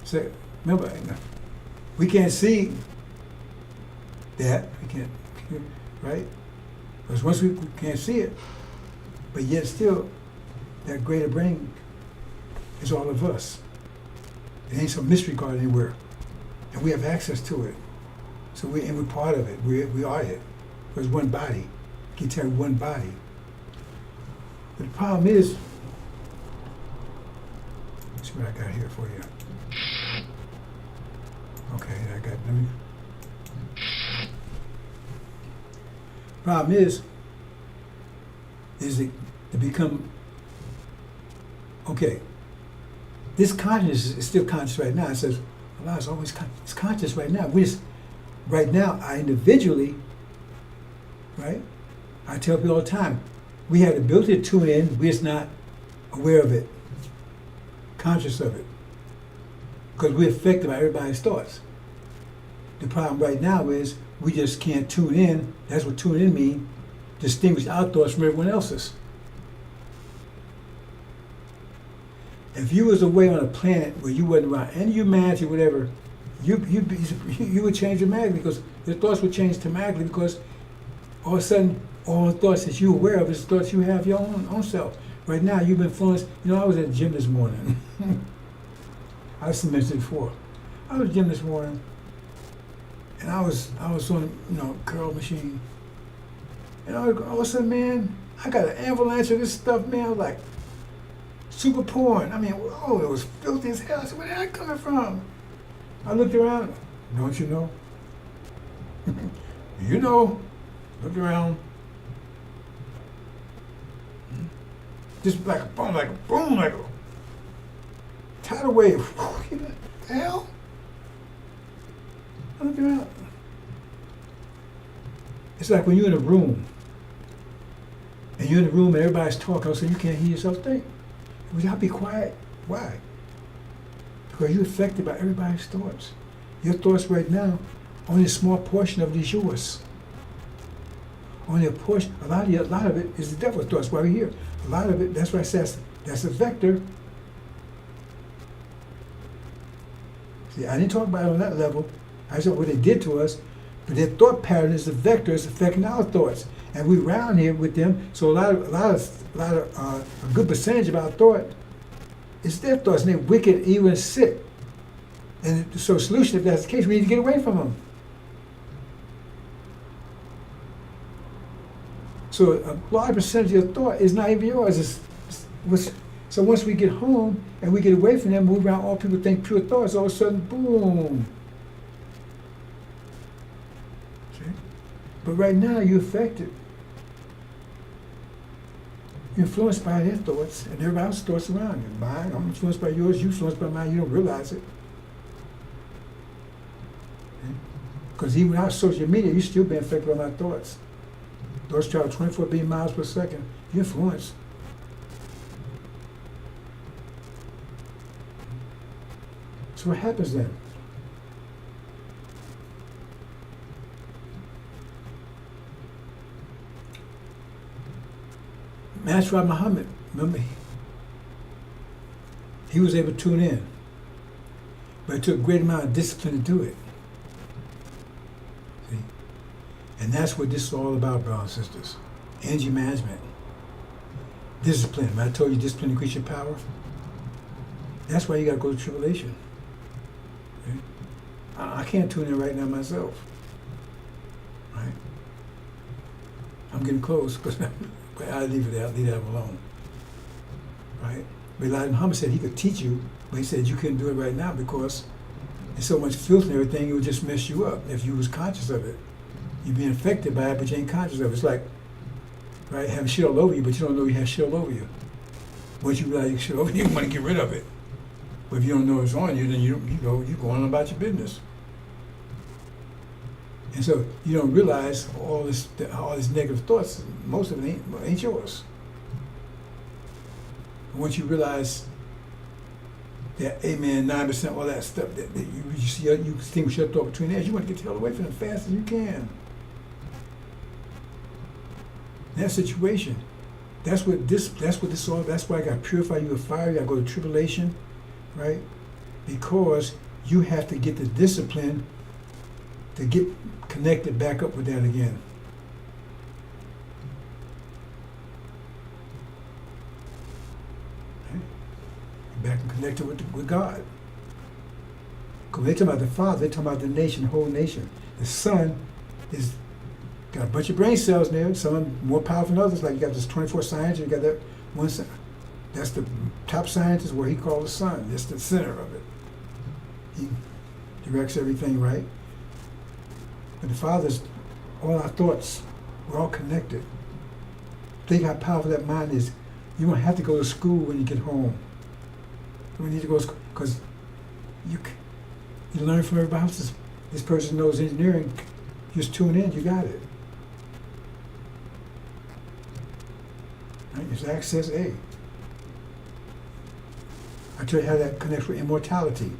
S2: So remember, we can't see that. We can't, right? Because once we can't see it, but yet still, that greater brain is all of us. It ain't some mystery card anywhere, and we have access to it. So we're part of it. We are it. There's one body. You can tell one body. But the problem is, let's see what I got here for you. Okay, let me. Problem is it to become, okay, this consciousness is still conscious right now. It says, Allah is always it's conscious right now. Right now, I individually, right? I tell people all the time, we have the ability to tune in, we're just not aware of it, conscious of it, because we're affected by everybody's thoughts. The problem right now is we just can't tune in. That's what tune in means, distinguish our thoughts from everyone else's. If you was away on a planet where you wasn't around any humanity, whatever, you would change dramatically because your thoughts would change dramatically because all of a sudden, all the thoughts that you're aware of is thoughts you have your own self. Right now, you've been influenced. You know, I was at the gym this morning. I mentioned it before. I was at the gym this morning, and I was on, curl machine. And all of a sudden, man, I got an avalanche of this stuff, man. I was like, super porn. I mean, oh, it was filthy as hell. I said, where did that coming from? I looked around. Don't you know? You know. Looked around. Just like a boom, like a boom, like a tidal wave. What the hell? I looked around. It's like when you're in a room, and you're in a room and everybody's talking, so you can't hear yourself think. Would y'all be quiet? Why? Because you're affected by everybody's thoughts. Your thoughts right now, only a small portion of it is yours. Only a portion, a lot of it is the devil's thoughts right here. A lot of it, that's why it says, that's a vector. See, I didn't talk about it on that level. I said what they did to us, but their thought pattern is the vector, is affecting our thoughts. And we round here with them, so a good percentage of our thought is their thoughts, and they're wicked, evil, and sick. And so the solution, if that's the case, we need to get away from them. So a large percentage of your thought is not even yours. So once we get home and we get away from them, move around, all people think pure thoughts, all of a sudden, boom. See? But right now, you're affected. You're influenced by their thoughts and everybody else's thoughts around you. Mine, I'm influenced by yours, you're influenced by mine, you don't realize it. Because even without social media, you're still being affected by my thoughts. Thoughts travel 24 billion miles per second. You're influenced. So what happens then? That's why Muhammad, remember, he was able to tune in. But it took a great amount of discipline to do it. See? And that's what this is all about, brothers and sisters. Energy management. Discipline. When I told you discipline increases your power, that's why you got to go to tribulation. Okay? I can't tune in right now myself. Right? I'm getting close, but I'll leave it there. I'll leave that alone. Right? But Elijah Muhammad said he could teach you, but he said you couldn't do it right now because there's so much filth and everything, it would just mess you up if you was conscious of it. You're being affected by it, but you ain't conscious of it. It's like, right, having shit all over you, but you don't know you have shit all over you. Once you realize you have shit over you, you want to get rid of it. But if you don't know it's on you, then you go on about your business. And so you don't realize all these negative thoughts, most of it ain't yours. And once you realize that 9%, all that stuff, that you distinguish your thought between that, you want to get the hell away from it as fast as you can. That situation, that's what this all. That's why I got to purify you with fire. You got to go to tribulation, right? Because you have to get the discipline to get connected back up with that again. Okay? Back and connected with God. Because they talking about the Father, they talking about the nation, the whole nation. The Son is got a bunch of brain cells in there, some of them more powerful than others, like you got this 24 science, you got that one, that's the top scientist where he called the sun, that's the center of it. He directs everything, right? But the Father's, all our thoughts, we're all connected. Think how powerful that mind is. You won't have to go to school when you get home. You don't need to go to school, because you learn from everybody else. This person knows engineering, just tune in, you got it. Right? It's access A. I tell you how that connects with immortality.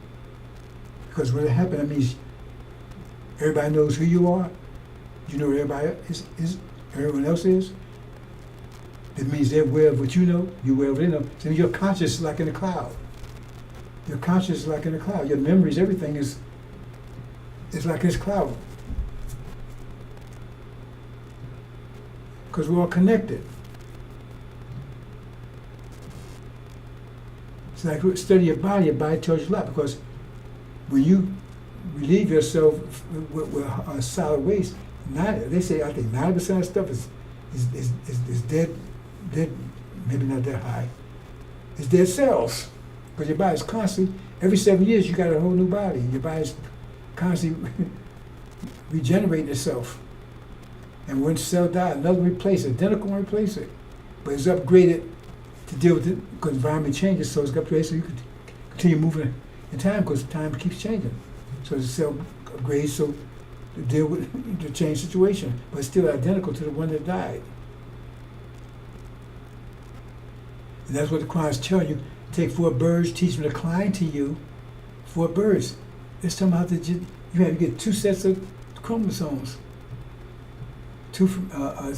S2: Because when it happens, that means everybody knows who you are. You know where everybody is everyone else is. It means they're aware of what you know, you're aware of what they know. So your conscious is like in a cloud. Your conscious is like in a cloud. Your memories, everything is like this cloud. Because we're all connected. It's like study your body tells you a lot, because when you relieve yourself with solid waste, they say I think 90% of stuff is dead, maybe not that high. It's dead cells, because your body's constantly, every 7 years you got a whole new body. Your body's constantly regenerating itself. And when cell dies, another replace it, identical one replace it. But it's upgraded to deal with it, because environment changes, so it's upgraded so you can continue moving in time, because time keeps changing. So the cell upgrades so to deal with the change situation, but it's still identical to the one that died. And that's what the Quran's telling you. Take 4 birds, teach them to climb to you. 4 birds. It's talking about that you have to get 2 sets of chromosomes. 2 from a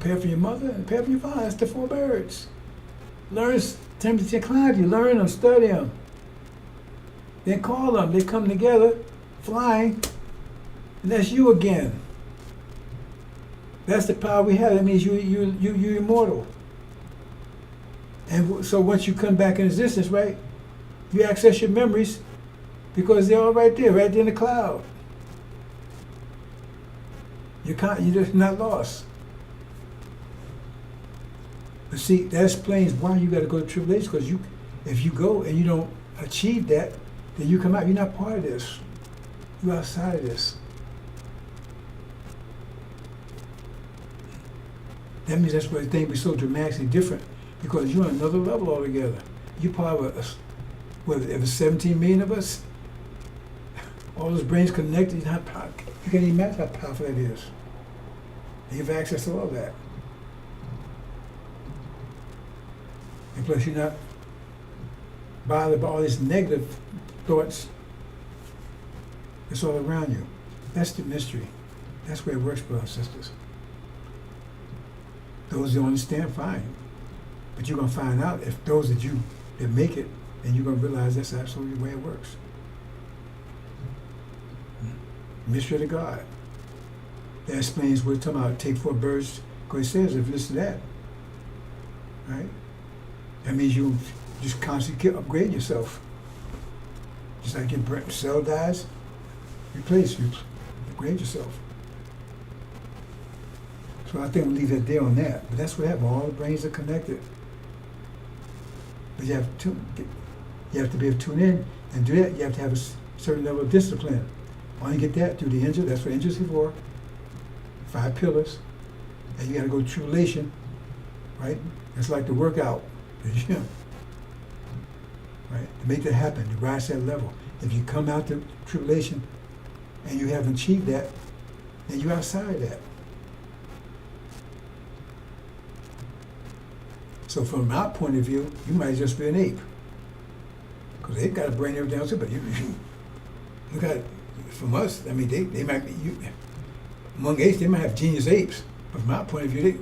S2: pair from your mother and a pair from your father. That's the 4 birds. Learn them to climb you. Learn them, study them. Then call them. They come together, flying, and that's you again. That's the power we have. That means you're immortal. And so once you come back in existence, right, you access your memories because they're all right there in the cloud. You're just not lost. But see, that explains why you got to go to tribulation, because if you go and you don't achieve that, then you come out, you're not part of this. You're outside of this. That means that's why things be so dramatically different, because you're on another level altogether. You're part of us. Whether there was 17 million of us, all those brains connected, you can't even imagine how powerful that is. And you have access to all that. And plus you're not bothered by all these negative thoughts that's all around you. That's the mystery. That's where it works, brothers and sisters. Those who understand, fine. But you're going to find out if those that make it, then you're going to realize that's absolutely the way it works. Mystery of the God. That explains what we're talking about. Take 4 birds, because it says, if you listen to that, right? That means you just constantly keep upgrading yourself. Just like your cell dies, replace, you upgrade yourself. So I think we'll leave that there on that. But that's what happens. All the brains are connected. But you have to be able to tune in, and do that. You have to have a certain level of discipline. Only get that through the angel. That's what angels are for. 5 pillars, and you got to go to tribulation, right? It's like the workout, the gym, right? To make that happen, to rise to that level. If you come out to tribulation and you haven't achieved that, then you're outside that. So from our point of view, you might just be an ape, because they've got a brain everything else, but you look at it from us. I mean, they might be among apes. They might have genius apes, but from our point of view, they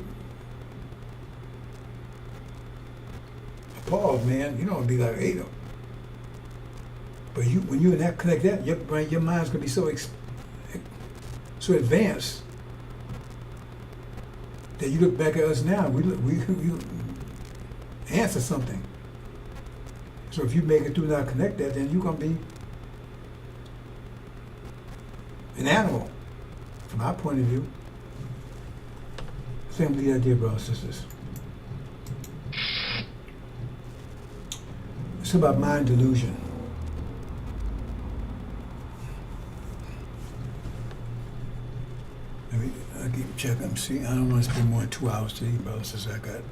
S2: appalled, man. You don't be like ape. But when you and that connect that, your brain, your mind's gonna be so advanced that you look back at us now. We answer something. So if you make it through not connect that, then you're gonna be an animal. From our point of view, same with the idea, brothers and sisters. It's about mind delusion. I keep checking. See, I don't want to spend more than 2 hours today, brothers and sisters. I got.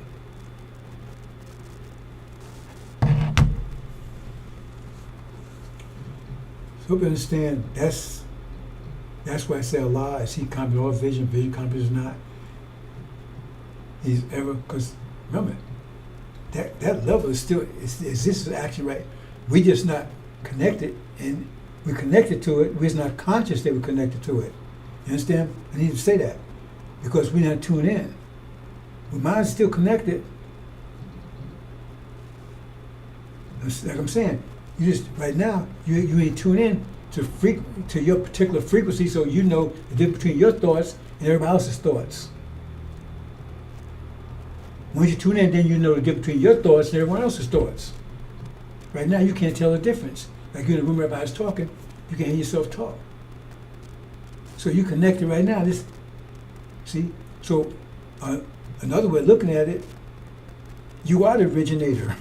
S2: So hope you understand. That's why I say Allah, is He comprehends all vision, vision comprehends not. He's ever, because remember, that level is still, is actually right. We just not connected, and we're connected to it. We're just not conscious that we're connected to it. You understand? I need to say that, because we're not tuned in. When mine's still connected, like I'm saying, you just right now you ain't tune in to your particular frequency, so you know the difference between your thoughts and everybody else's thoughts. Once you tune in, then you know the difference between your thoughts and everyone else's thoughts. Right now, you can't tell the difference. Like you're in a room, everybody's talking, you can hear yourself talk. So you connected right now. This, see, so another way of looking at it, you are the originator.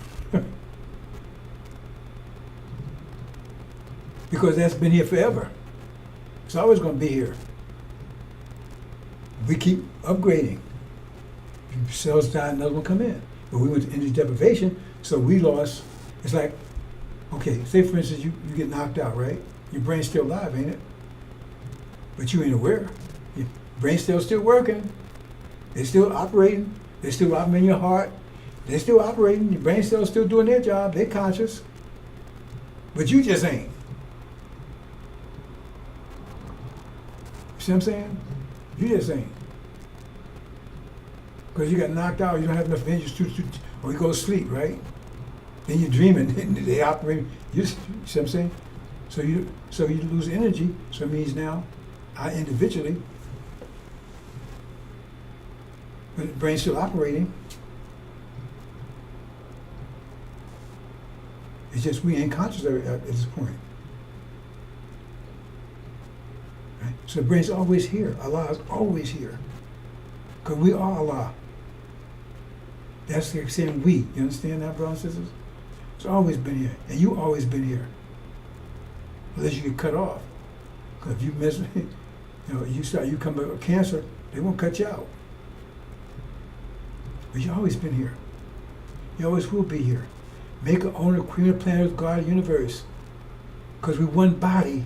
S2: Because that's been here forever. It's always going to be here. We keep upgrading. Cells die, another one come in. But we went to energy deprivation, so we lost. It's like, okay, say for instance you get knocked out, right? Your brain's still alive, ain't it? But you ain't aware. Your brain's still working. They're still operating. They're still operating your heart. They're still operating. Your brain cells still doing their job. They're conscious. But you just ain't. See what I'm saying? You just ain't. Because you got knocked out, you don't have enough energy or you go to sleep, right? Then you're dreaming, and they operate. You see what I'm saying? So you lose energy, so it means now, individually, when the brain's still operating, it's just we ain't conscious of it at this point. Right? So the brain's always here. Allah is always here. Because we are Allah. That's like saying we. You understand that, brothers and sisters? It's always been here. And you always been here. Unless you get cut off. Because if you miss, you come back with cancer, they won't cut you out. But you always been here. You always will be here. Maker, owner, creator, planner, God, universe. Because we're one body.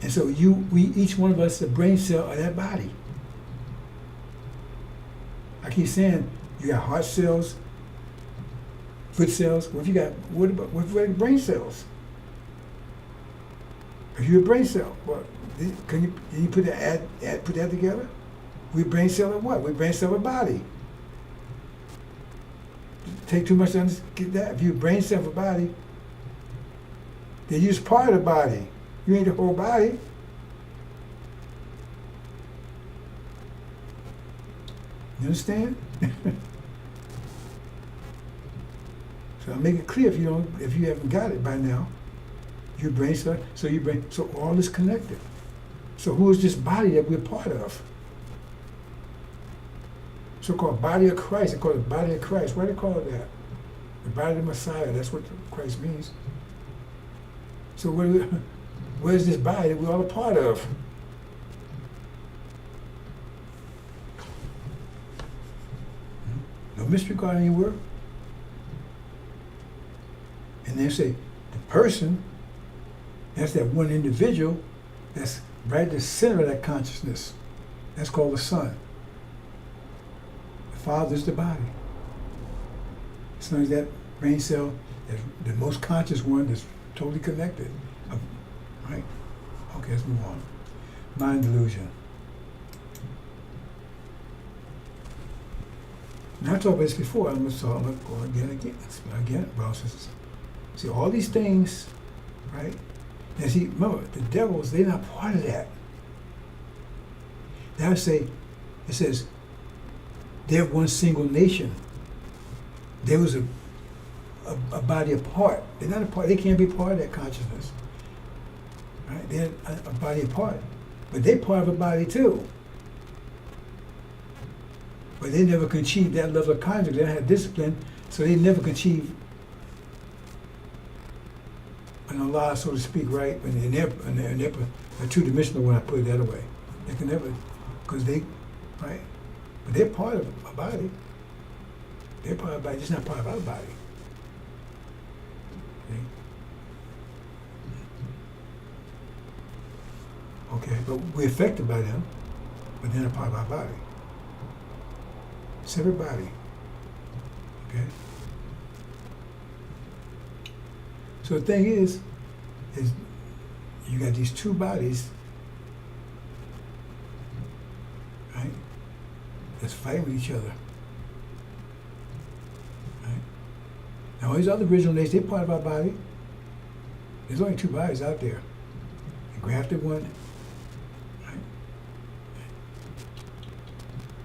S2: And so each one of us, the brain cell of that body. I keep saying, you got heart cells, foot cells. What about brain cells? If you're a brain cell, well, can you put that together? We brain cell of what? We brain cell of body. Take too much to get that. If you're a brain cell of a body, then you're just part of the body. You ain't the whole body. You understand? So I'll make it clear if you haven't got it by now. Your brain cell, so all is connected. So who is this body that we're part of? So-called body of Christ. They call it body of Christ. Why do they call it that? The body of the Messiah. That's what Christ means. So where's this body that we're all a part of? No mystery God anywhere. And they say the person, that's that one individual that's right at the center of that consciousness. That's called the Son. The Father's the body. The Son is that brain cell, that's the most conscious one that's totally connected. Right? Okay, let's move on. Mind delusion. Now I talked about this before. I'm going to go again, brothers and sisters. See, all these things, right? Now see, remember, the devils, they're not part of that. Now it says, they're one single nation. There was a body apart. They're not a part, they can't be part of that consciousness. Right? They're a body apart. But they're part of a body too. But they never can achieve that level of consciousness. They don't have discipline, so they never can achieve an Allah, so to speak, right? And they're two-dimensional when I put it that way. They can never, because they, right? But they're part of a body. They're part of a body, just not part of our body. Okay, but we're affected by them, but they're not part of our body. Separate body. Okay? So the thing is you got these two bodies, right? fighting with each other. Right? Now, all these other original natures, they're part of our body. There's only two bodies out there. The grafted one, right?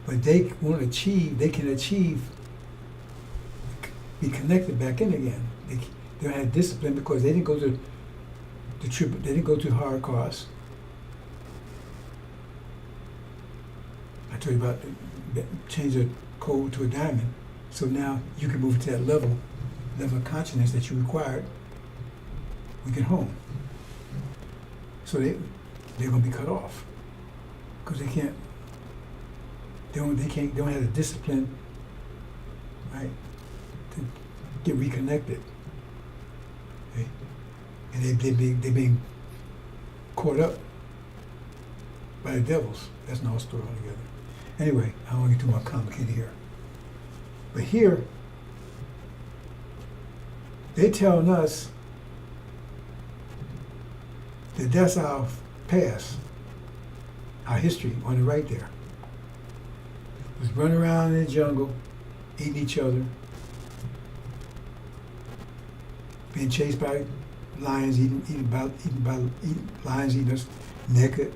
S2: But they can achieve, be connected back in again. They don't have discipline because they didn't go to they didn't go to hard costs. I told you about change a coal to a diamond. So now you can move to that level of consciousness that you required. We get home. So they're going to be cut off because they don't have the discipline, right, to get reconnected. Okay? And they're being caught up by the devils. That's another story altogether. Anyway, I don't want to get too more complicated here. But here, they're telling us that that's our past, our history on the right there. It was running around in the jungle, eating each other, being chased by lions, lions eating us, naked,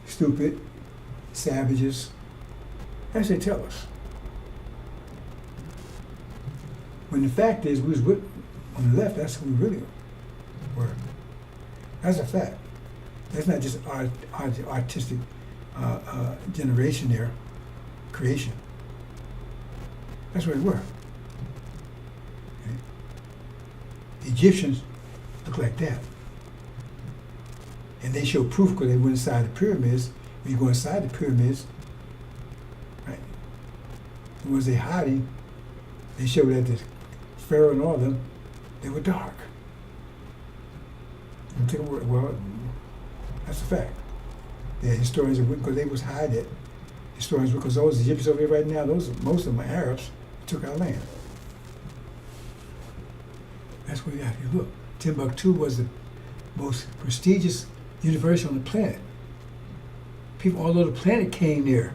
S2: stupid, savages. That's what they tell us. When the fact is, we was on the left, that's who we really were. That's a fact. That's not just artistic generation there, creation. That's where we were. Okay? The Egyptians look like that. And they show proof because they went inside the pyramids. When you go inside the pyramids, right, the ones they hiding, they show that the Pharaoh and all of them, they were dark. Well, that's a fact. The historians are because they was hide it. Historians because those Egyptians over here right now, most of them are Arabs who took our land. That's where you have to look. Timbuktu was the most prestigious university on the planet. People all over the planet came there.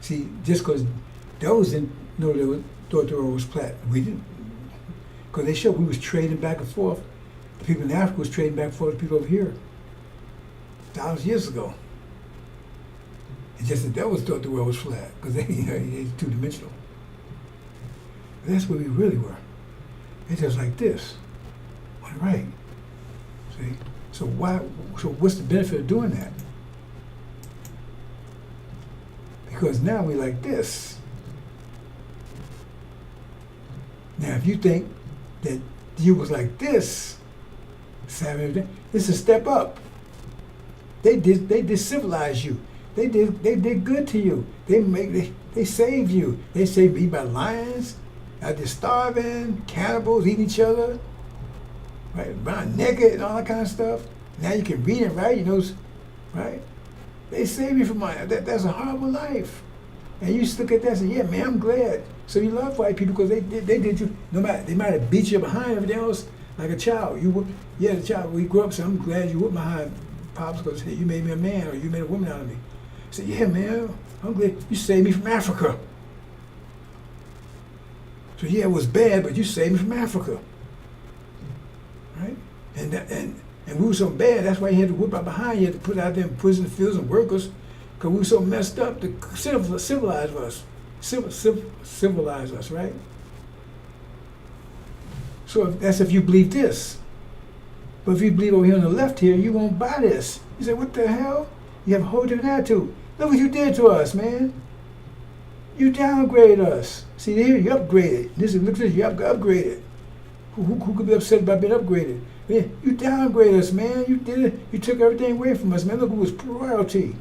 S2: See, just because those didn't know thought the world was flat. We didn't. Because they showed we was trading back and forth. The people in Africa was trading back and forth with people over here. Thousands of years ago. It's just the devils thought the world was flat because they're two-dimensional. But that's where we really were. It's just like this, on the right. See? So what's the benefit of doing that? Because now we like this. Now if you think that you was like this, this is a step up. They civilized you. They did good to you. They saved you. They saved you by lions, out there starving, cannibals, eating each other, right, running naked and all that kind of stuff. Now you can read and write, you know, right? They saved you from that's a horrible life. And you just look at that and say, yeah, man, I'm glad. So you love white people because they did you, no matter, they might have beat you behind everything else like a child. The child, we grew up, so I'm glad you whooped my behind, Pops, because hey, you made me a man or you made a woman out of me. I said, yeah, man, I'm glad you saved me from Africa. So yeah, it was bad, but you saved me from Africa. Right? And we were so bad, that's why you had to whip out behind you, had to put out there in prison fields and workers, because we were so messed up to civilize us. Civilize us, right? So that's if you believe this. But if you believe over here on the left here, you won't buy this. You say, what the hell? You have a whole different attitude. Look what you did to us, man. You downgraded us. See, here you upgraded. Look at this, you upgraded. Who could be upset about being upgraded? Yeah, you downgraded us, man. You did it. You took everything away from us, man. Look who was royalty.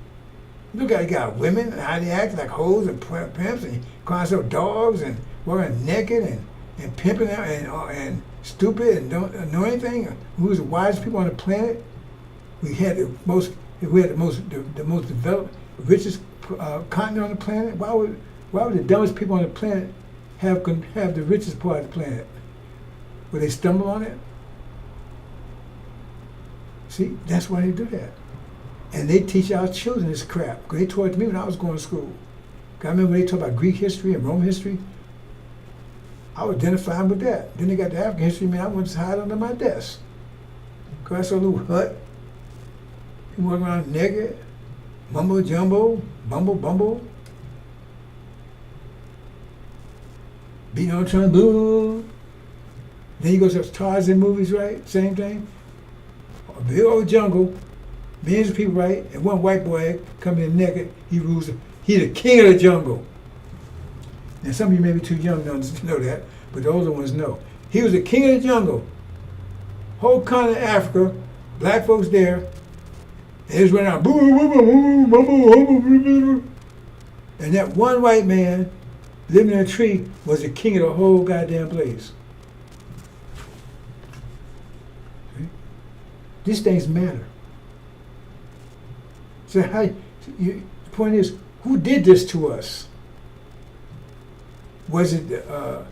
S2: Look how you got women, how they act like hoes and pimps and calling themselves dogs and wearing naked and pimping out and stupid and don't know anything. We was the wisest people on the planet. We had the most developed, richest continent on the planet. Why would the dumbest people on the planet have the richest part of the planet? Would they stumble on it? See, that's why they do that. And they teach our children this crap. Because they taught me when I was going to school. 'Cause I remember when they talk about Greek history and Roman history, I was identifying with that. Then they got the African history, man, I went to hide under my desk. 'Cause I saw a little hut. He walking around naked, mumbo jumbo, bumble, beating on trombone. Then you go to those Tarzan movies, right? Same thing. A big old jungle, millions of people, right? And one white boy coming in naked, he rules. He the king of the jungle. Now some of you may be too young to know that, but the older ones know. He was the king of the jungle. Whole continent of Africa, black folks there, and he was running out, and that one white man living in a tree was the king of the whole goddamn place. Okay? These things matter. So the point is, who did this to us? Was it the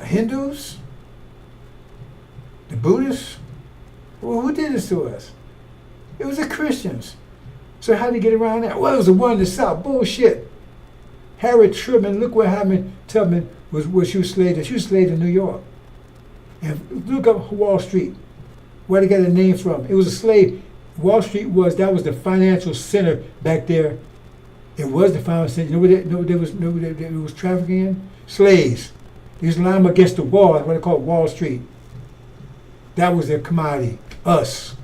S2: Hindus? The Buddhists? Well, who did this to us? It was the Christians. So how did they get around that? Well, it was the one in the South. Bullshit. Harriet Tubman, look what happened. Tubman was she was enslaved. She was enslaved in New York. And look up Wall Street. Where they got the name from? It was a slave. Wall Street that was the financial center back there. It was the financial center. You know what there was trafficking in? Slaves. They used to line them against the wall. That's what they called Wall Street. That was their commodity. Us.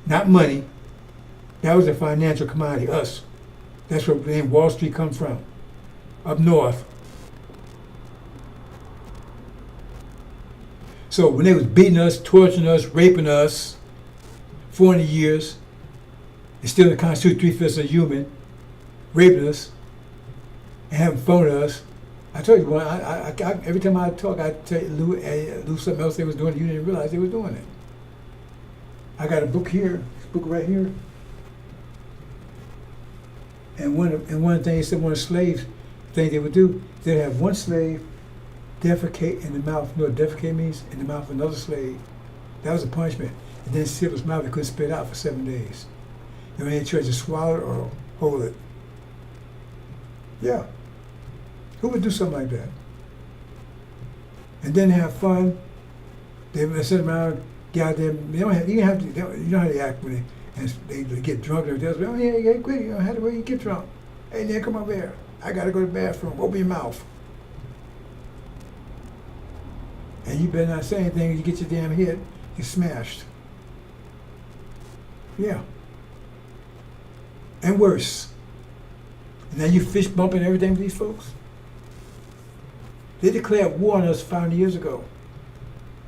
S2: Not money. That was their financial commodity. Us. That's where the name Wall Street comes from. Up north. So when they was beating us, torturing us, raping us, 400 years, and still in the Constitution, 3/5 of human, raping us, and having fun of us. I told you, every time I talk, I tell you, Lou something else they was doing, you didn't realize they were doing it. I got a book here, this book right here. And one of the things they said, one of the slaves, thing they would do, they'd have one slave defecate in the mouth. You know what defecate means? In the mouth of another slave. That was a punishment. And then seal his mouth, he couldn't spit it out for 7 days. You know, any choice to swallow it or hold it. Yeah. Who would do something like that? And then have fun. They would sit around, get out there. You know how they act when they get drunk. They tell oh yeah, quick. You know how do you get drunk? Hey, man, come over here. I gotta go to the bathroom. Open your mouth. And you better not say anything. You get your damn head, you're smashed. Yeah. And worse. And now you fish bumping everything with these folks. They declared war on us 500 years ago.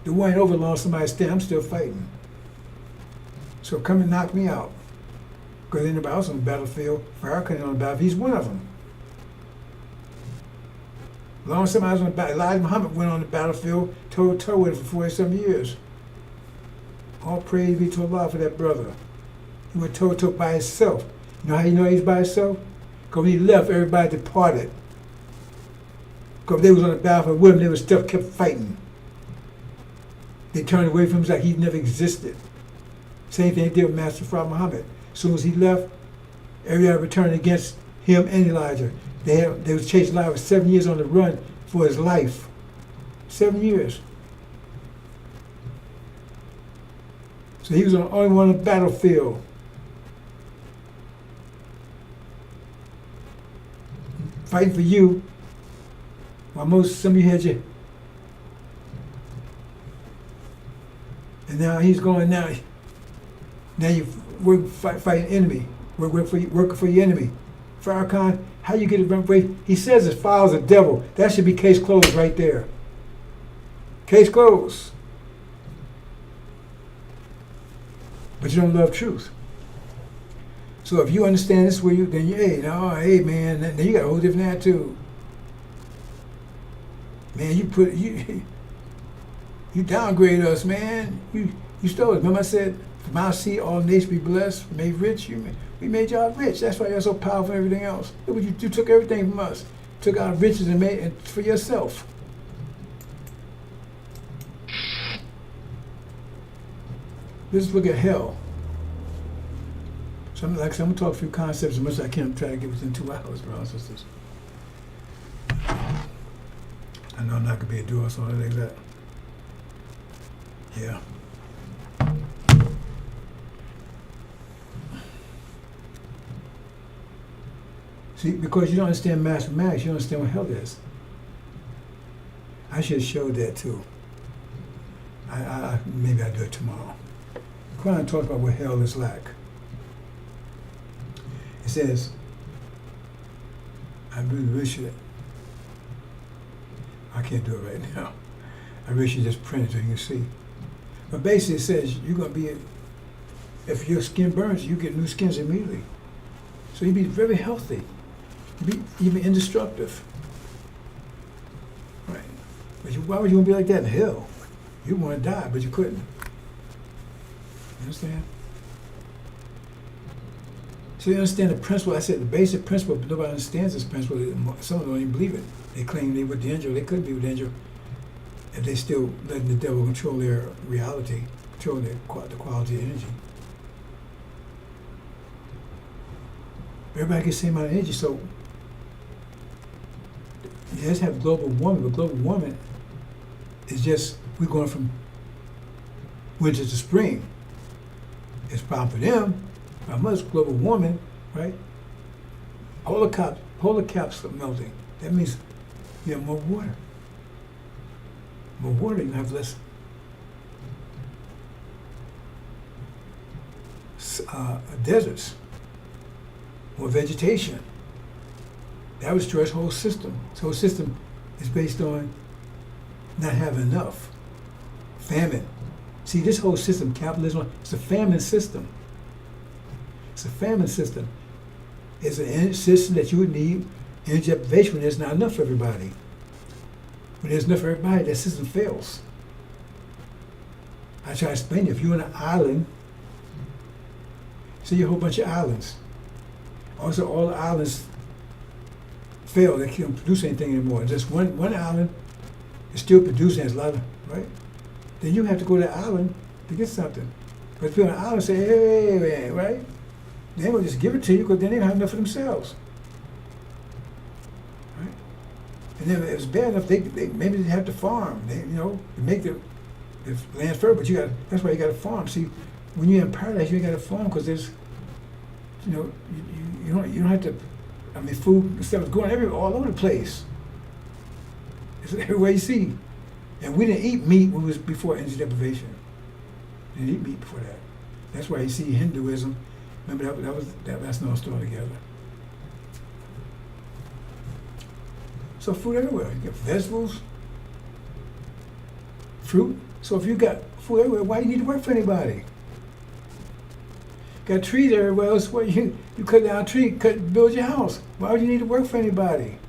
S2: The war ain't over long as somebody stand. I'm still fighting. So come and knock me out. Because ain't nobody else on the battlefield. Farrakhan on the battlefield. He's one of them. As long as somebody was on the battlefield, Elijah Muhammad went on the battlefield, toe-to-toe with him for 40-some years. All praise be to Allah for that brother. He went toe-to-toe by himself. You know how you know he's by himself? Because when he left, everybody departed. Because they was on the battlefield with him, they was still kept fighting. They turned away from him like he never existed. Same thing they did with Master Prophet Muhammad. As soon as he left, everybody returned against him and Elijah. They was chasing Elijah for 7 years on the run for his life. 7 years. So he was the only one on the battlefield. Fighting for you, while some of you had your. And now he's going now. Now you fighting enemy. Working for your enemy. Farrakhan, how you get it run away? He says it files a devil. That should be case closed right there. Case closed. But you don't love truth. So if you understand this, where you then hey man, then you got a whole different attitude. Man, you downgrade us, man. You stole it. Remember I said, from our seed all nations be blessed, made rich. We made y'all rich. That's why you're so powerful and everything else. You took everything from us. Took our riches and made it for yourself. Let's look at hell. So I'm gonna talk through concepts as much as I can. Try to get within 2 hours, brothers and sisters. I know I'm not gonna be a doer, so like that. Yeah. See, because you don't understand mathematics, you don't understand what hell is. I should have showed that too. Maybe I'll do it tomorrow. Quran talks about what hell is like. It says, I really wish it. I can't do it right now. I wish you just print it so you can see. But basically it says you're going to be, if your skin burns, you get new skins immediately. So you'd be very healthy. You'd be indestructible. Right. But why would you want to be like that in hell? You want to die, but you couldn't. You understand? So you understand the principle. I said the basic principle, but nobody understands this principle. Some don't even believe it. They claim they were the angel. They couldn't be with the angel if they still letting the devil control their reality, control the quality of energy. Everybody gets the same amount of energy, so you just have global warming, but global warming is just, we're going from winter to spring. It's a problem for them. How much global warming, right? Polar caps are melting. That means you have more water. More water, you have less deserts, more vegetation. That would destroy the whole system. The whole system is based on not having enough. Famine. See, this whole system, capitalism, it's a famine system. It's a famine system. It's a system that you would need energy deprivation when there's not enough for everybody. When there's enough for everybody, that system fails. I try to explain it. If you're on an island, see a whole bunch of islands. Also, all the islands fail. They can't produce anything anymore. Just one island is still producing. There's a lot of, right? Then you have to go to the island to get something. But if you're on an island, say, hey, right? They ain't gonna just give it to you because then they don't have enough for themselves. Right? And then if it's bad enough, they maybe they have to farm. They to make the land fertile. But that's why you got to farm. See, when you're in paradise, you got to farm because there's, you don't have to. I mean, food and stuff is going all over the place. It's everywhere you see. And we didn't eat meat when it was before energy deprivation. We didn't eat meat before that. That's why you see Hinduism. Remember that's not stored together. So food everywhere. You get vegetables, fruit. So if you got food everywhere, why do you need to work for anybody? Got trees everywhere else. Where you cut down a tree, build your house. Why would you need to work for anybody?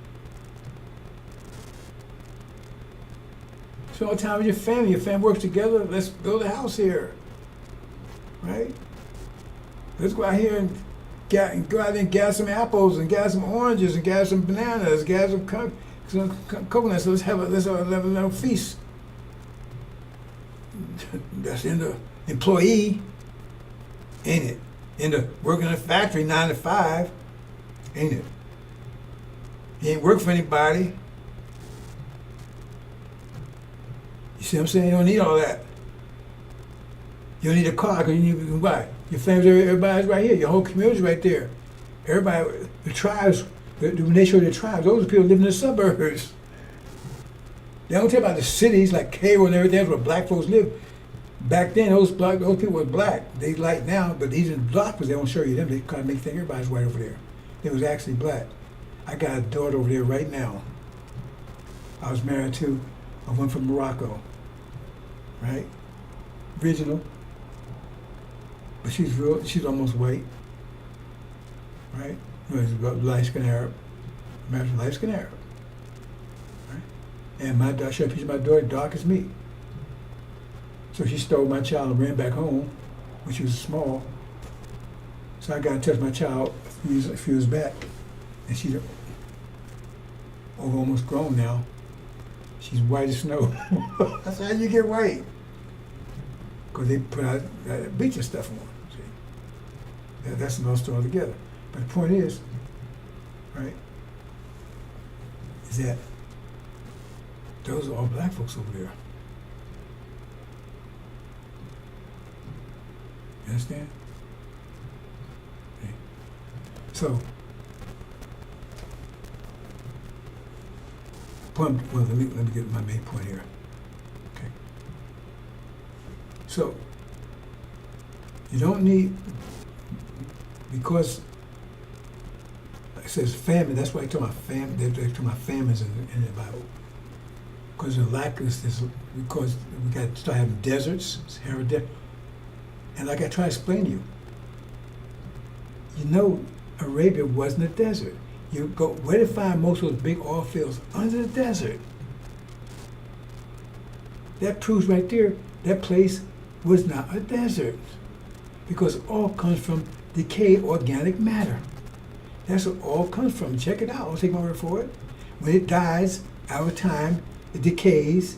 S2: Spend all the time with your family. Your family works together. Let's build a house here, right? Let's go out here and gather some apples and gather some oranges and gather some bananas, gather some coconuts. Let's have a little feast. That's in the employee, ain't it? In the working in a factory 9 to 5, ain't it? You ain't work for anybody. You see what I'm saying? You don't need all that. You don't need a car because you need why? Your family, everybody's right here. Your whole community's right there. Everybody, the tribes, when they show the tribes, those are people living in the suburbs. They don't tell about the cities like Cairo and everything where black folks live. Back then, those people were black. They light now, but these are black because they don't show you them. They kind of make you think everybody's white over there. They was actually black. I got a daughter over there right now. I was married to a one from Morocco, right? Original. But she's almost white, right? Light-skinned Arab, married to light-skinned Arab, right? And my daughter, she's my daughter, dark as me. So she stole my child and ran back home when she was small. So I got in touch with my child a few years back, and she's almost grown now. She's white as snow. That's how you get white. Because they put out bleaching stuff on, see. That's another story altogether. But the point is, right, is that those are all black folks over there. You understand? Okay. So, well, let me get my main point here. Okay. So, you don't need, because it says famine, that's why they talk about famine, they talk about famines in the Bible. Because the lack is this, because we got to start having deserts, Sahara Desert. And like I try to explain to you, you know Arabia wasn't a desert. You go, where to find most of those big oil fields? Under the desert. That proves right there, that place was not a desert. Because oil comes from decayed organic matter. That's what oil comes from. Check it out, I'll take my word for it. When it dies, over time, it decays.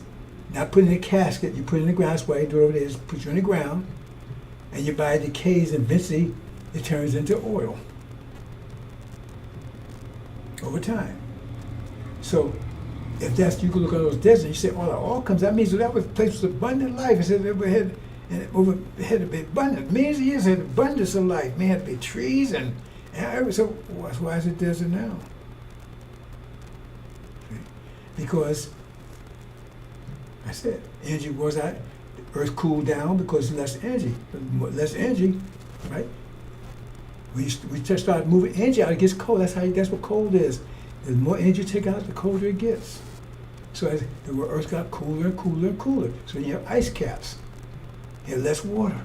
S2: Not put in a casket, you put it in the ground, that's why you do it over there, is put you in the ground, and your body decays, and eventually it turns into oil. Over time. So if that's, you can look at those deserts and you say, oh, the oil comes, that means that was a place with abundant life. It said it had to be abundant. Millions of years had abundance of life. Man, had to be trees and so why is it desert now? Because I said energy was out, the earth cooled down because less energy. Less energy, right? We just started moving energy out, it gets cold. That's what cold is. The more energy you take out, the colder it gets. So as the earth got cooler and cooler and cooler. So when you have ice caps, you have less water.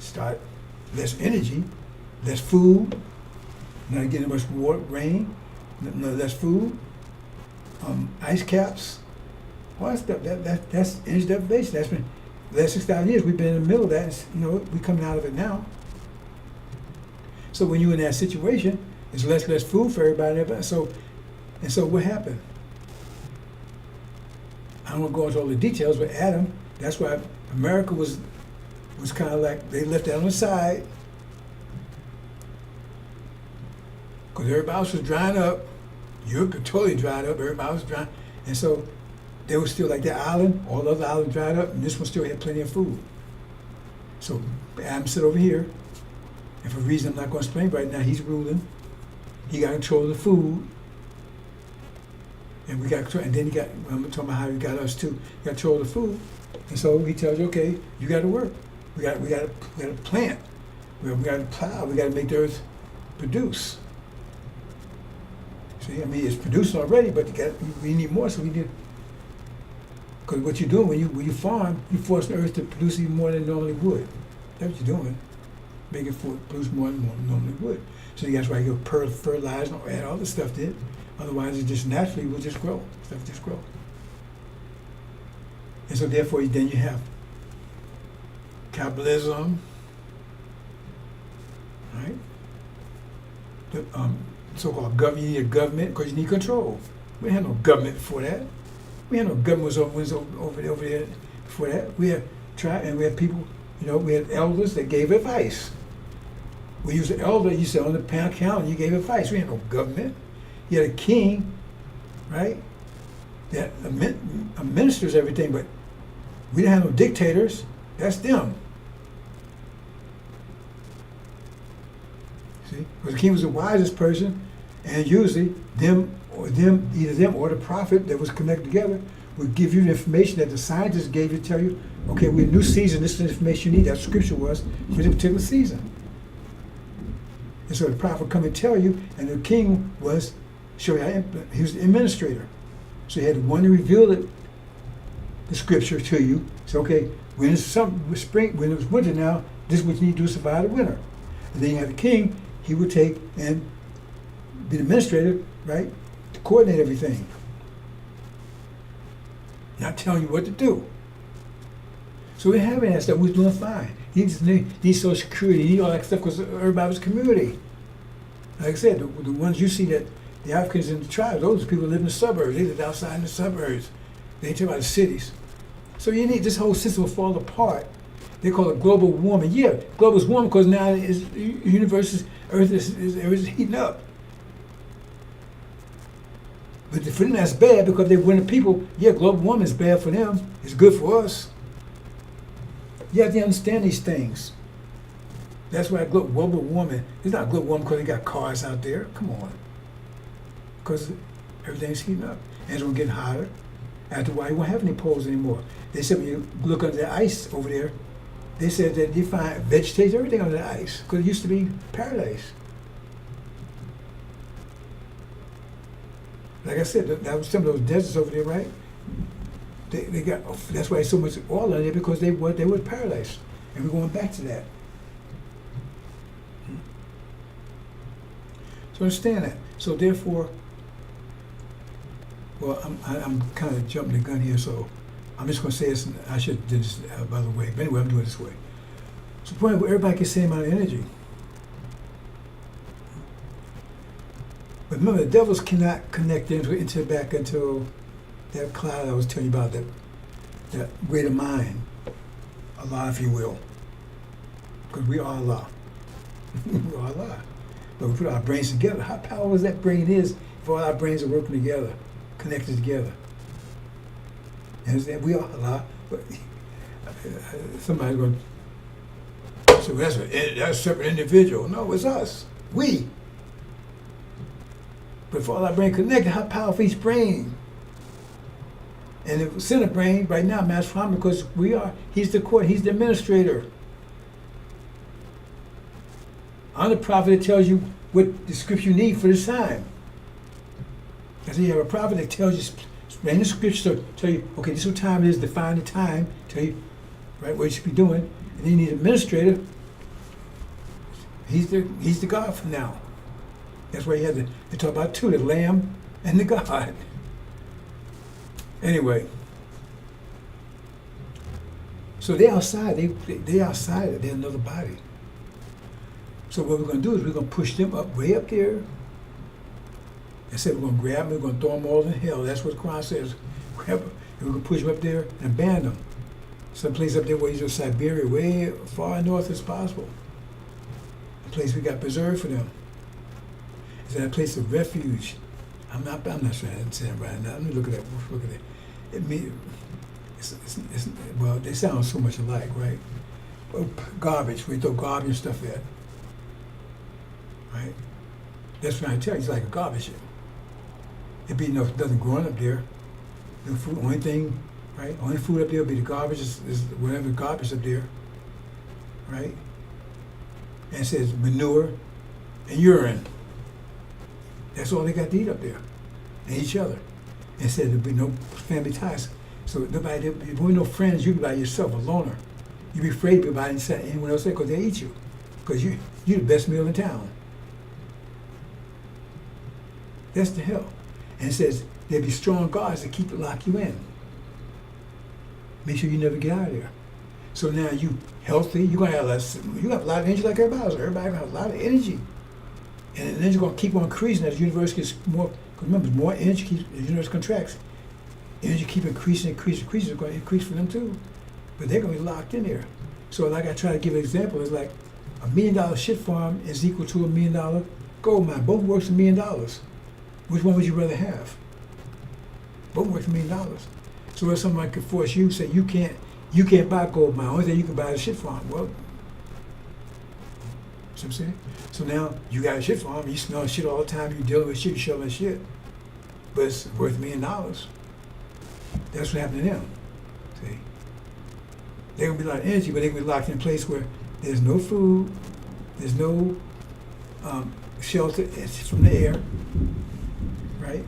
S2: Start less energy, less food, not getting much water, rain, no less food, ice caps, all that stuff. That's energy deprivation. That's been the last 6,000 years. We've been in the middle of that. It's, we're coming out of it now. So when you're in that situation, there's less food for everybody. So what happened? I don't want to go into all the details, but Adam, that's why America was kind of like, they left that on the side. Because everybody else was drying up. Europe totally dried up, everybody was drying. And so they were still like that island, all the other islands dried up, and this one still had plenty of food. So Adam sit over here. And for a reason I'm not going to explain right now, he's ruling. He got control of the food. And we got control, and then I'm talking about how he got us too. He got control of the food. And so he tells you, okay, you got to work. We got to plant. We got to plow. We got to make the earth produce. See, I mean, it's producing already, but we need more, so we need. Because what you're doing when you farm, you force the earth to produce even more than it normally would. That's what you're doing. Make it produce more than it normally would. So that's why you go fertilize and add all this stuff to it. Otherwise, it just naturally will just grow. Stuff just grow. And so therefore, then you have capitalism, right? The so-called government. You need a government because you need control. We didn't have no government before that. We had no government was over there before that. We had we had people. We had elders that gave advice. We used an elder, you said on the pound count, you gave advice. We had no government. You had a king, right? That administers everything, but we didn't have no dictators. That's them. See? Because the king was the wisest person, and usually either them or the prophet that was connected together would give you the information that the scientists gave you to tell you, okay, we're in a new season, this is the information you need, that scripture was, for this particular season. And so the prophet would come and tell you, and the king was, he was the administrator. So he had one to reveal the scripture to you. So, okay, when it's spring, when it was winter now, this is what you need to do to survive the winter. And then you have the king, he would take and be the administrator, right, to coordinate everything. Not telling you what to do. So we're having that stuff, we're doing fine. He just need Social Security, he need all that stuff because everybody was community. Like I said, the ones you see that the Africans in the tribes, those people live in the suburbs, they live outside in the suburbs. They ain't talking about the cities. So you need, this whole system will fall apart They call it global warming. Yeah, global is warming because now the universe is, Earth is heating up. But for them that's bad because when the people, yeah, global warming is bad for them. It's good for us. You have to understand these things. That's why global warming, it's not global warming because they got cars out there. Come on. Because everything's heating up. And it's going to get hotter. After a while, you won't have any poles anymore. They said when you look under the ice over there, they said that you find vegetation, everything under the ice, because it used to be paradise. Like I said, that was some of those deserts over there, right? They got, that's why there's so much oil in there, because they were paradise. And we're going back to that. So understand that. So therefore, well, I'm kind of jumping the gun here, so I'm just going to say this. I should have did this by the way, but anyway, I'm doing it this way. It's the point where everybody gets the same amount of energy. But remember, the devils cannot connect into back until that cloud I was telling you about, that greater mind, Allah, if you will, because we are Allah. We are Allah. But we put our brains together. How powerful that brain is if all our brains are working together, connected together. And we are Allah, but somebody's going to say, well, that's a separate individual. No, it's us. We. But if all our brain connected, how powerful each brain. And the center brain right now, Master Muhammad, because he's the court, he's the administrator. I'm the prophet that tells you what the scripture you need for this time. I said you have a prophet that tells you, in the scripture, tell you, okay, this is what time it is, define the time, tell you, right, what you should be doing. And then you need an administrator. He's the God for now. That's why they talk about two, the Lamb and the God. Anyway, so they're outside. They're outside. They're another body. So what we're going to do is we're going to push them up, way up there. And say we're going to grab them, we're going to throw them all in hell. That's what the Quran says. Grab them, and we're going to push them up there and ban them. Someplace up there where you Siberia, way far north as possible. A place we got preserved for them. Is that a place of refuge? I'm not sure I didn't say it right now. Let me look at that. Look at it. Well, they sound so much alike, right? Garbage. We throw garbage and stuff at. Right? That's what I tell you. It's like a garbage ship. It'd be nothing growing up there. No food. Only thing, right? Only food up there would be the garbage. Is whatever garbage up there, right? And it says manure and urine. That's all they got to eat up there, and each other. And said there'd be no family ties. So if there were no friends, you'd be by yourself, a loner. You'd be afraid to be by anyone else there because they eat you. Because you're the best meal in town. That's the hell. And it says there'd be strong guards that lock you in. Make sure you never get out of there. So now you healthy, you're gonna have a lot of energy like everybody else. Everybody gonna have a lot of energy. And the energy gonna keep on increasing as the universe gets more, because remember, more energy the universe contracts. Energy keep increasing, it's gonna increase for them too. But they're gonna be locked in there. So like I try to give an example, it's like $1 million shit farm is equal to $1 million gold mine. Both works $1 million. Which one would you rather have? Both worth $1 million. So if somebody could force you, say you can't buy gold mine, only thing you can buy is a shit farm. Well, see what I'm saying? So now you got a shit farm, you smell shit all the time, you dealing with shit, you shoveling shit. But it's worth $1 million. That's what happened to them. See? They're gonna be a lot of energy, but they're gonna be locked in a place where there's no food, there's no shelter, it's from the air, right?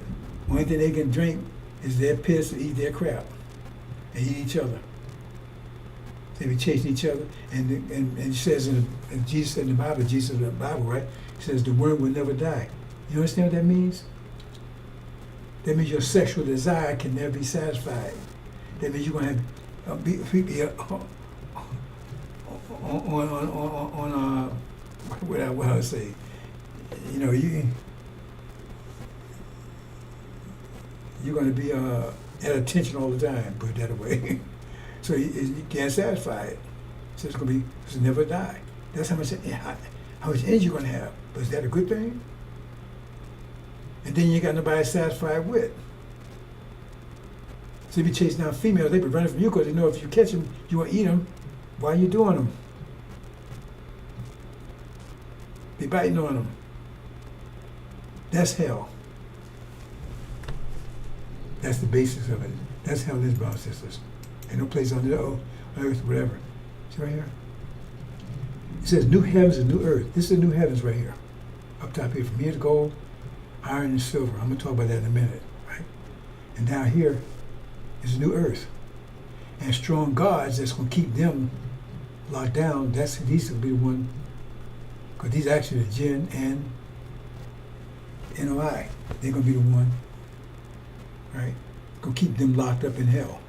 S2: Only thing they can drink is their piss and eat their crap and eat each other. They be chasing each other, and it says in Jesus in the Bible, right? It says the worm will never die. You understand what that means? That means your sexual desire can never be satisfied. That means you're gonna have be on what I would say. You know, you're gonna be at attention all the time. Put it that way. So you can't satisfy it. So it's going to never die. That's how much energy you're going to have. But is that a good thing? And then you ain't got nobody satisfied with. So if you chase down females, they be running from you because they know if you catch them, you want to eat them. Why are you doing them? Be biting on them. That's hell. That's the basis of it. That's hell is, brothers and sisters. Ain't no place on the earth, whatever. See right here? It says new heavens and new earth. This is the new heavens right here. Up top here, from here to gold, iron and silver. I'm going to talk about that in a minute, right? And down here is a new earth. And strong gods that's going to keep them locked down. These will be the one, because these actually are jinn and NOI. They're going to be the one, right? Going to keep them locked up in hell.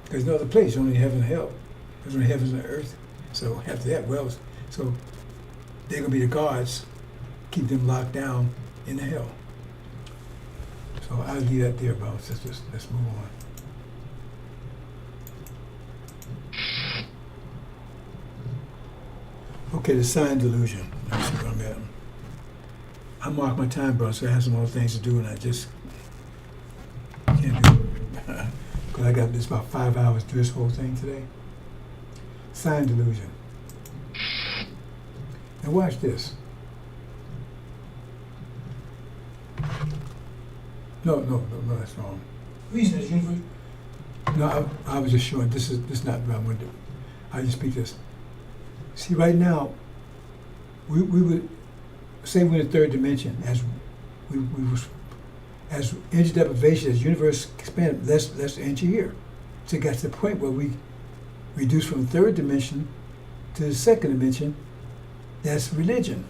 S2: There's no other place, only heaven and hell. There's only heavens and earth. So after that, so they're going to be the gods, keep them locked down in the hell. So I'll leave that there, brothers and sisters. Let's move on. Okay, the sign delusion. That's what I'm at. I mark my time, bro, so I have some other things to do, and I just can't do it. Because I got this about 5 hours to do this whole thing today. Sign delusion. And watch this. No, that's wrong.
S3: Reason is universe.
S2: No, I was just showing, this is not what I'm going to do. I just speak this. See, right now, we would say we're in the third dimension, as as energy deprivation, as the universe expanded, less energy here. So it got to the point where we reduce from the third dimension to the second dimension. That's religion.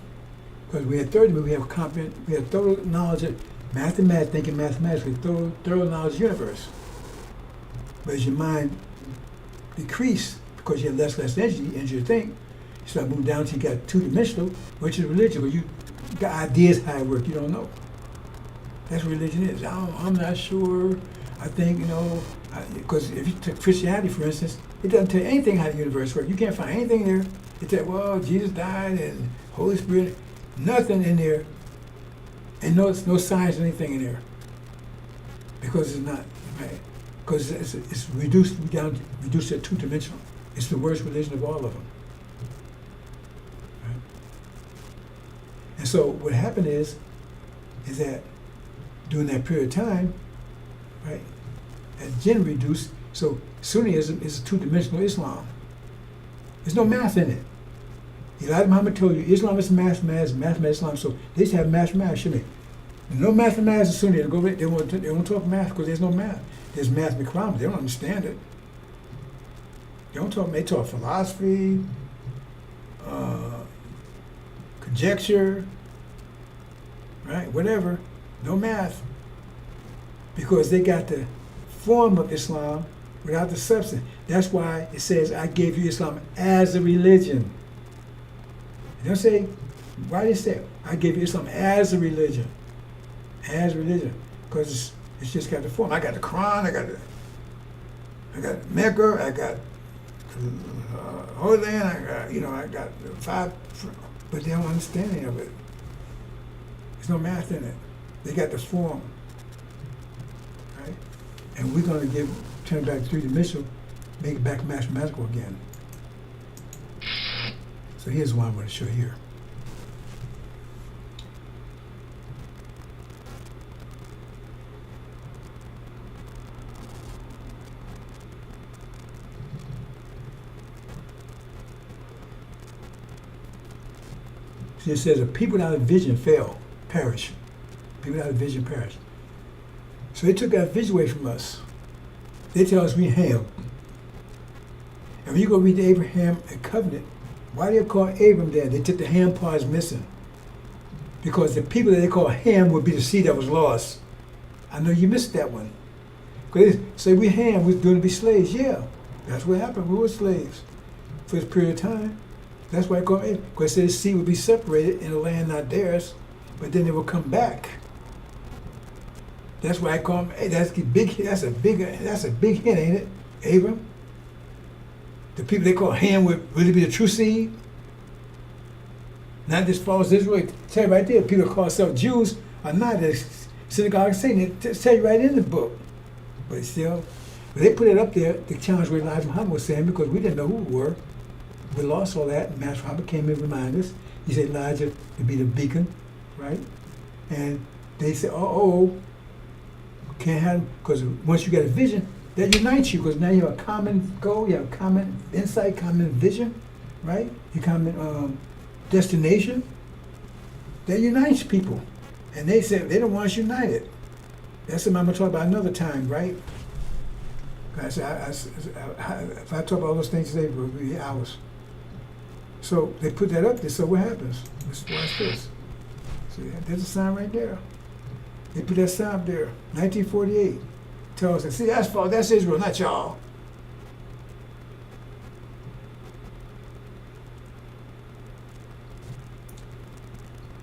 S2: Because we had third dimension, we have thorough knowledge of mathematics, thinking mathematics, we have thorough knowledge of the universe. But as your mind decrease, because you have less energy to think, you start moving down until you got two-dimensional, which is religion, where you got ideas how it works, you don't know. That's what religion is. I'm not sure. I think, because if you take Christianity, for instance, it doesn't tell you anything how the universe works. You can't find anything there. It tells, well, Jesus died and Holy Spirit, nothing in there. And no science or anything in there. Because it's not, right? Because it's reduced to two-dimensional. It's the worst religion of all of them. Right? And so what happened is that during that period of time, right, as jinn reduced, so Sunniism is a two-dimensional Islam. There's no math in it. Elijah Muhammad told you Islam is mathematics Islam, so they used to have mathematics, shouldn't they? No mathematics in Sunni. They won't talk math because there's no math. There's math in the Quran, but they don't understand it. They talk philosophy, conjecture, right, whatever. No math. Because they got the form of Islam without the substance. That's why it says, I gave you Islam as a religion. They don't say, why do they say, I gave you Islam as a religion? As a religion. Because it's just got the form. I got the Quran, I got Mecca, I got Holy Land, I got 5, but they don't understand any of it. There's no math in it. They got the form, right? And we're going to turn back to three-dimensional, make it back mathematical again. So here's one I'm going to show here. See, it says, people without a vision perish. People without a vision perish. So they took that vision away from us. They tell us we Ham. And when you go read the Abraham covenant, why do they call Abram there? They took the Ham part as missing. Because the people that they call Ham would be the seed that was lost. I know you missed that one. Because they say we Ham, we're going to be slaves. Yeah, that's what happened. We were slaves for this period of time. That's why I call it, because the seed would be separated in a land not theirs, but then they will come back. That's why I call him. That's a big hint, ain't it, Abram? the people they call Ham would really be the true seed. Not this false Israel. Tell you right there, people call themselves Jews are not. The synagogue of Satan. It tell you right in the book. But still, they put it up there to challenge what Elijah Muhammad was saying because we didn't know who we were. We lost all that. And Master Muhammad came in and reminded us. He said Elijah to be the beacon, right? And they said, can't have, because once you get a vision, that unites you, because now you have a common goal, you have a common insight, common vision, right? Your common destination. That unites people. And they said they don't want us united. That's something I'm going to talk about another time, right? If I talk about all those things today, it will be hours. So they put that up there, so what happens? Let's watch this. See, there's a sign right there. They put that sign up there, 1948. Tells us, see, that's Israel, not y'all.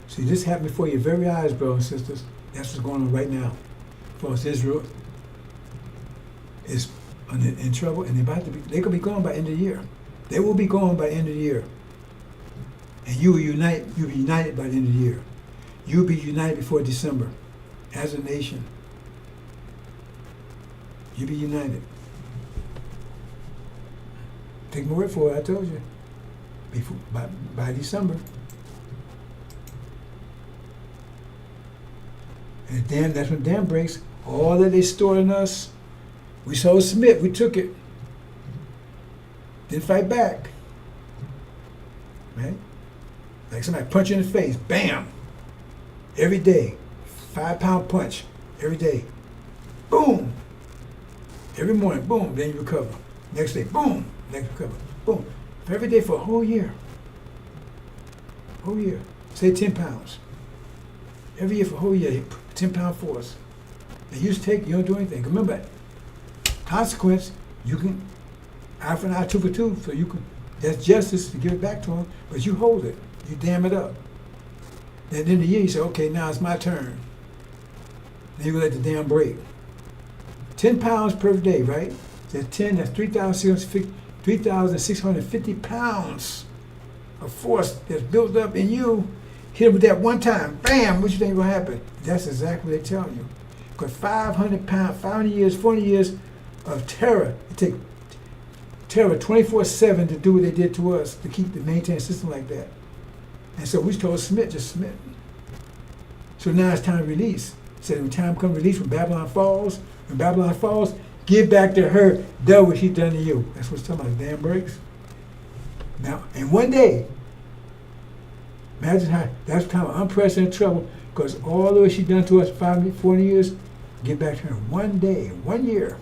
S2: See, this happened before your very eyes, brothers and sisters. That's what's going on right now. Because Israel is in trouble, and they're going to be gone by the end of the year. They will be gone by the end of the year. And you'll be united by the end of the year. You'll be united before December as a nation. You'll be united. Take my word for it, I told you. By December. And that's when dam breaks. All that they stored in us, we so submit, we took it. Didn't fight back. Right? Like somebody punch you in the face, bam! Every day. 5-pound punch, every day. Boom! Every morning, boom, then you recover. Next day, boom, next recover. Boom. Every day for a whole year. Whole year. Say 10 pounds. Every year for a whole year, 10-pound force. And you just take, you don't do anything. Remember, consequence, you can, eye for an eye, 2 for 2, so you can, that's justice to give it back to them, but you hold it. You dam it up. Then at the end of the year, you say, okay, now it's my turn. Then you let the dam break. 10 pounds per day, right? That's 10, that's 3,650 pounds of force that's built up in you. Hit them with that one time, bam, what you think will happen? That's exactly what they tell you. Because 500 pounds, 500 years, 40 years of terror, it takes terror 24/7 to do what they did to us, to maintain a system like that. And so we told submit, just submit. So now it's time to release. So when time comes, release when Babylon falls. When Babylon falls, give back to her double what she done to you. That's what it's talking about, damn breaks. Now, in one day, imagine how, that's kind of unprecedented trouble, because all the way she done to us 40 years, give back to her in one day, 1 year.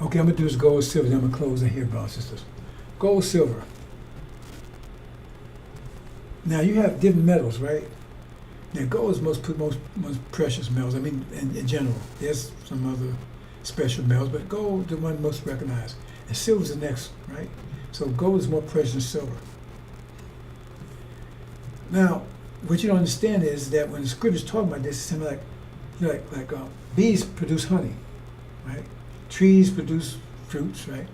S2: Okay, I'm going to do this gold, silver, then I'm going to close in here, brothers and sisters. Gold, silver. Now, you have different metals, right? Now, gold is most precious metals. I mean, in general. There's some other special metals, but gold is the one most recognized. And silver is the next, right? So gold is more precious than silver. Now, what you don't understand is that when the scriptures talk about this, it's something like bees produce honey, right? Trees produce fruits, right?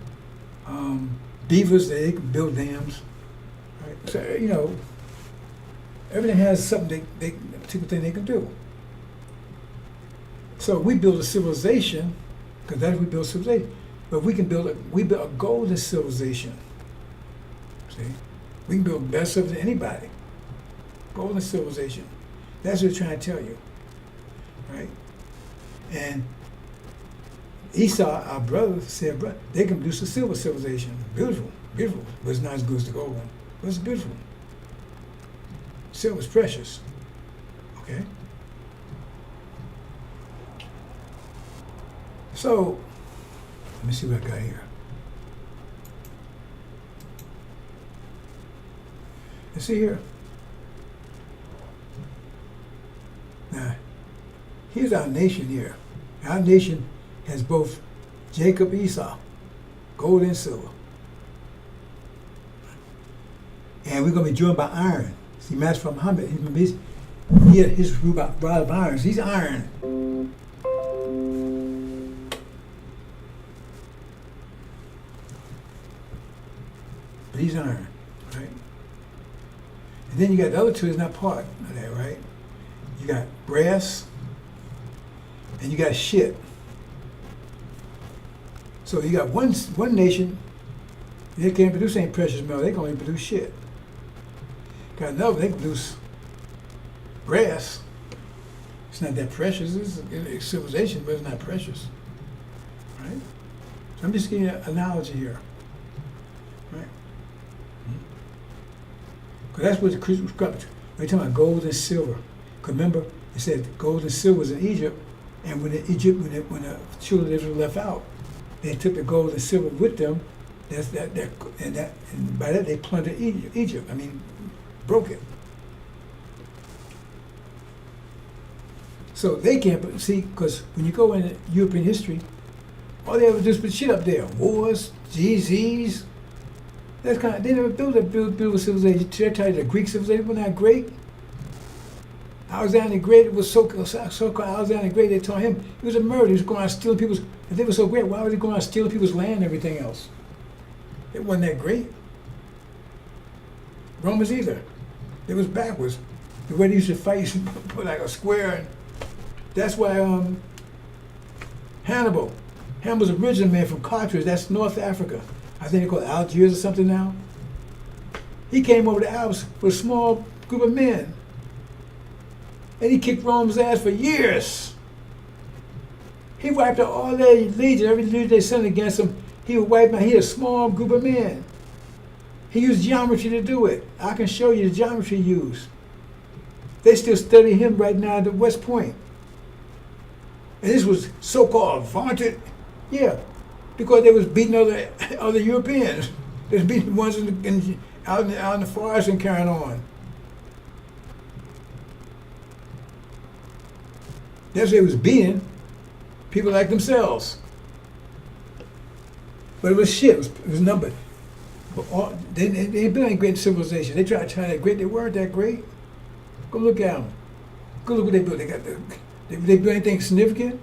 S2: Beavers, they can build dams, right? So, everything has something, a particular thing they can do. So we build a civilization, because that's what we build civilization. But we build a golden civilization. See? We can build better civilization than anybody. Golden civilization. That's what we're trying to tell you. Right? And Esau, our brother, said, they can produce a silver civilization. Beautiful, beautiful. But it's not as good as the gold one. But it's beautiful. Silver is precious. Okay? So, let me see what I got here. Let's see here. Now, here's our nation here. Our nation has both Jacob and Esau, gold and silver. And we're going to be joined by iron. See, Master Muhammad, he had his rod of irons. He's iron. but he's iron, right? And then you got the other two that's not part of that, right? You got brass, and you got shit. So you got one nation, they can't produce any precious metal, they can only produce shit. Got another, they can produce brass. It's not that precious, it's civilization, but it's not precious, right? So I'm just giving you an analogy here, right? Because that's what the Christian scripture, we're talking about gold and silver. Because remember, it said gold and silver was in Egypt, and when the children of Israel left out, they took the gold and silver with them. And by that they plundered Egypt. I mean, broke it. So they can't see, because when you go into European history, all they ever do is put shit up there. Wars, GZs. That's kind of, they never built a beautiful civilization. They're telling you the Greek civilization was not great. Alexander the Great was so-called Alexander the Great, they told him he was a murderer. He was going around stealing people's, if they were so great, why was he going around stealing people's land and everything else? It wasn't that great. Romans either. It was backwards. The way they used to fight, used to put like a square, and that's why Hannibal's original man from Carthage, that's North Africa. I think they call it Algiers or something now. He came over the Alps with a small group of men. And he kicked Rome's ass for years. He wiped out all their legion, every legion they sent against him. He would wipe out. He had a small group of men. He used geometry to do it. I can show you the geometry he used. They still study him right now at West Point. And this was so-called vaunted, yeah, because they was beating other Europeans. They was beating the ones out in the forest and carrying on. That's what they was beating people like themselves. But it was shit. It was numbered. But they ain't been any great civilization. They tried to try that great. They weren't that great. Go look at them. Go look what they built. They built anything significant?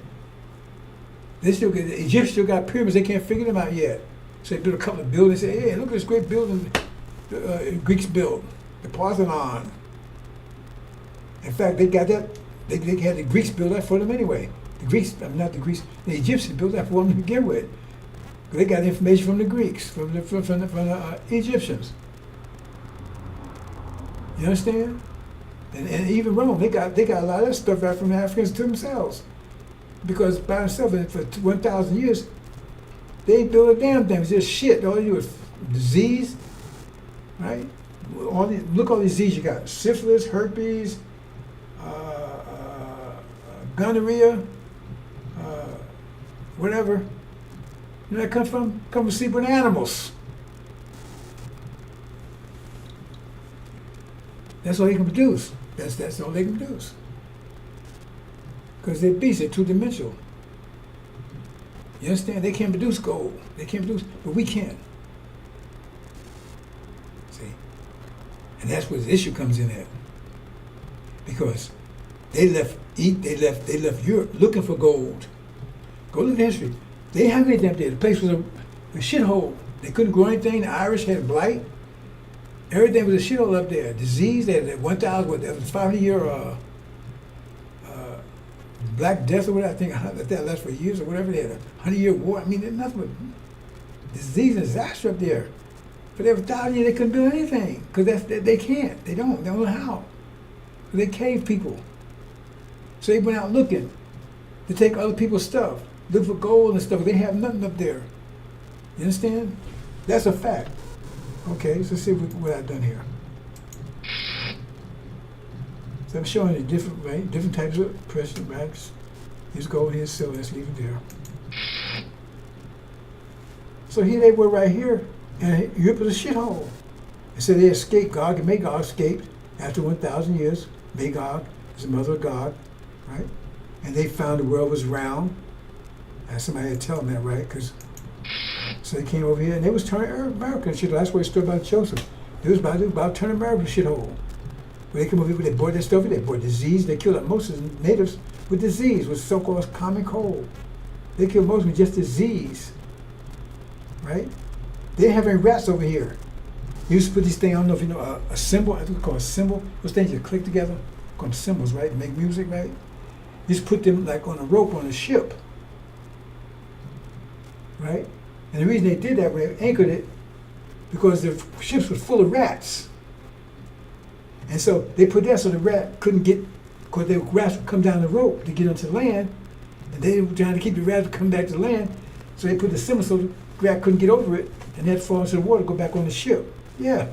S2: The Egyptians still got pyramids. They can't figure them out yet. So they built a couple of buildings. They say, hey, look at this great building Greeks built, the Parthenon. In fact, they got that. They had the Greeks build that for them anyway. The Egyptians built that for them to begin with. They got information from the Greeks, from the Egyptians. You understand? And even Rome, they got a lot of that stuff right from the Africans to themselves. Because by themselves, for 1,000 years, they ain't built a damn thing. It was just shit. All you was disease, right? Look all these diseases you got: syphilis, herpes, gonorrhea, whatever. You know that come from sleeping animals. That's all they can produce. That's all they can produce. Because they're beasts, they're two-dimensional. You understand? They can't produce gold. They can't produce, but we can. See? And that's where the issue comes in at. Because they left Europe looking for gold. Go look at history. They had anything up there. The place was a shithole. They couldn't grow anything. The Irish had blight. Everything was a shithole up there. Disease. They had 1,000. That was 500-year Black Death or whatever. I think that lasted for years or whatever. They had a 100-year war. I mean, there's nothing but disease and disaster up there. For every 1,000 years, they couldn't build anything because they can't. They don't know how. They cave people. So they went out looking to take other people's stuff, look for gold and stuff. They have nothing up there. You understand? That's a fact. Okay, so let's see what I've done here. So I'm showing you different types of precious metals. Here's gold, here's silver. Let's leave it there. So here they were right here, and Europe was a shithole. They said they escaped. Gog and Magog escaped after 1,000 years. Magog is the mother of God, right? And they found the world was round. And somebody had to tell them that, right? So they came over here, and they was turning American shithole. That's where it stood about Joseph. They was about turning American shithole. When they come over here, they brought that stuff. They brought disease. They killed most of the natives with disease, with so-called common cold. They killed most with just disease, right? They didn't have any rats over here. He used to put these things, I don't know if you know, a cymbal, I think it's called a cymbal. Those things you click together, called cymbals, right? To make music, right? He used to put them like on a rope on a ship, right? And the reason they did that, they anchored it, because the ships were full of rats. And so they put that so the rat couldn't get, because the rats would come down the rope to get onto land, and they were trying to keep the rats from coming back to land, so they put the cymbal so the rat couldn't get over it, and they'd fall into the water, go back on the ship. Yeah,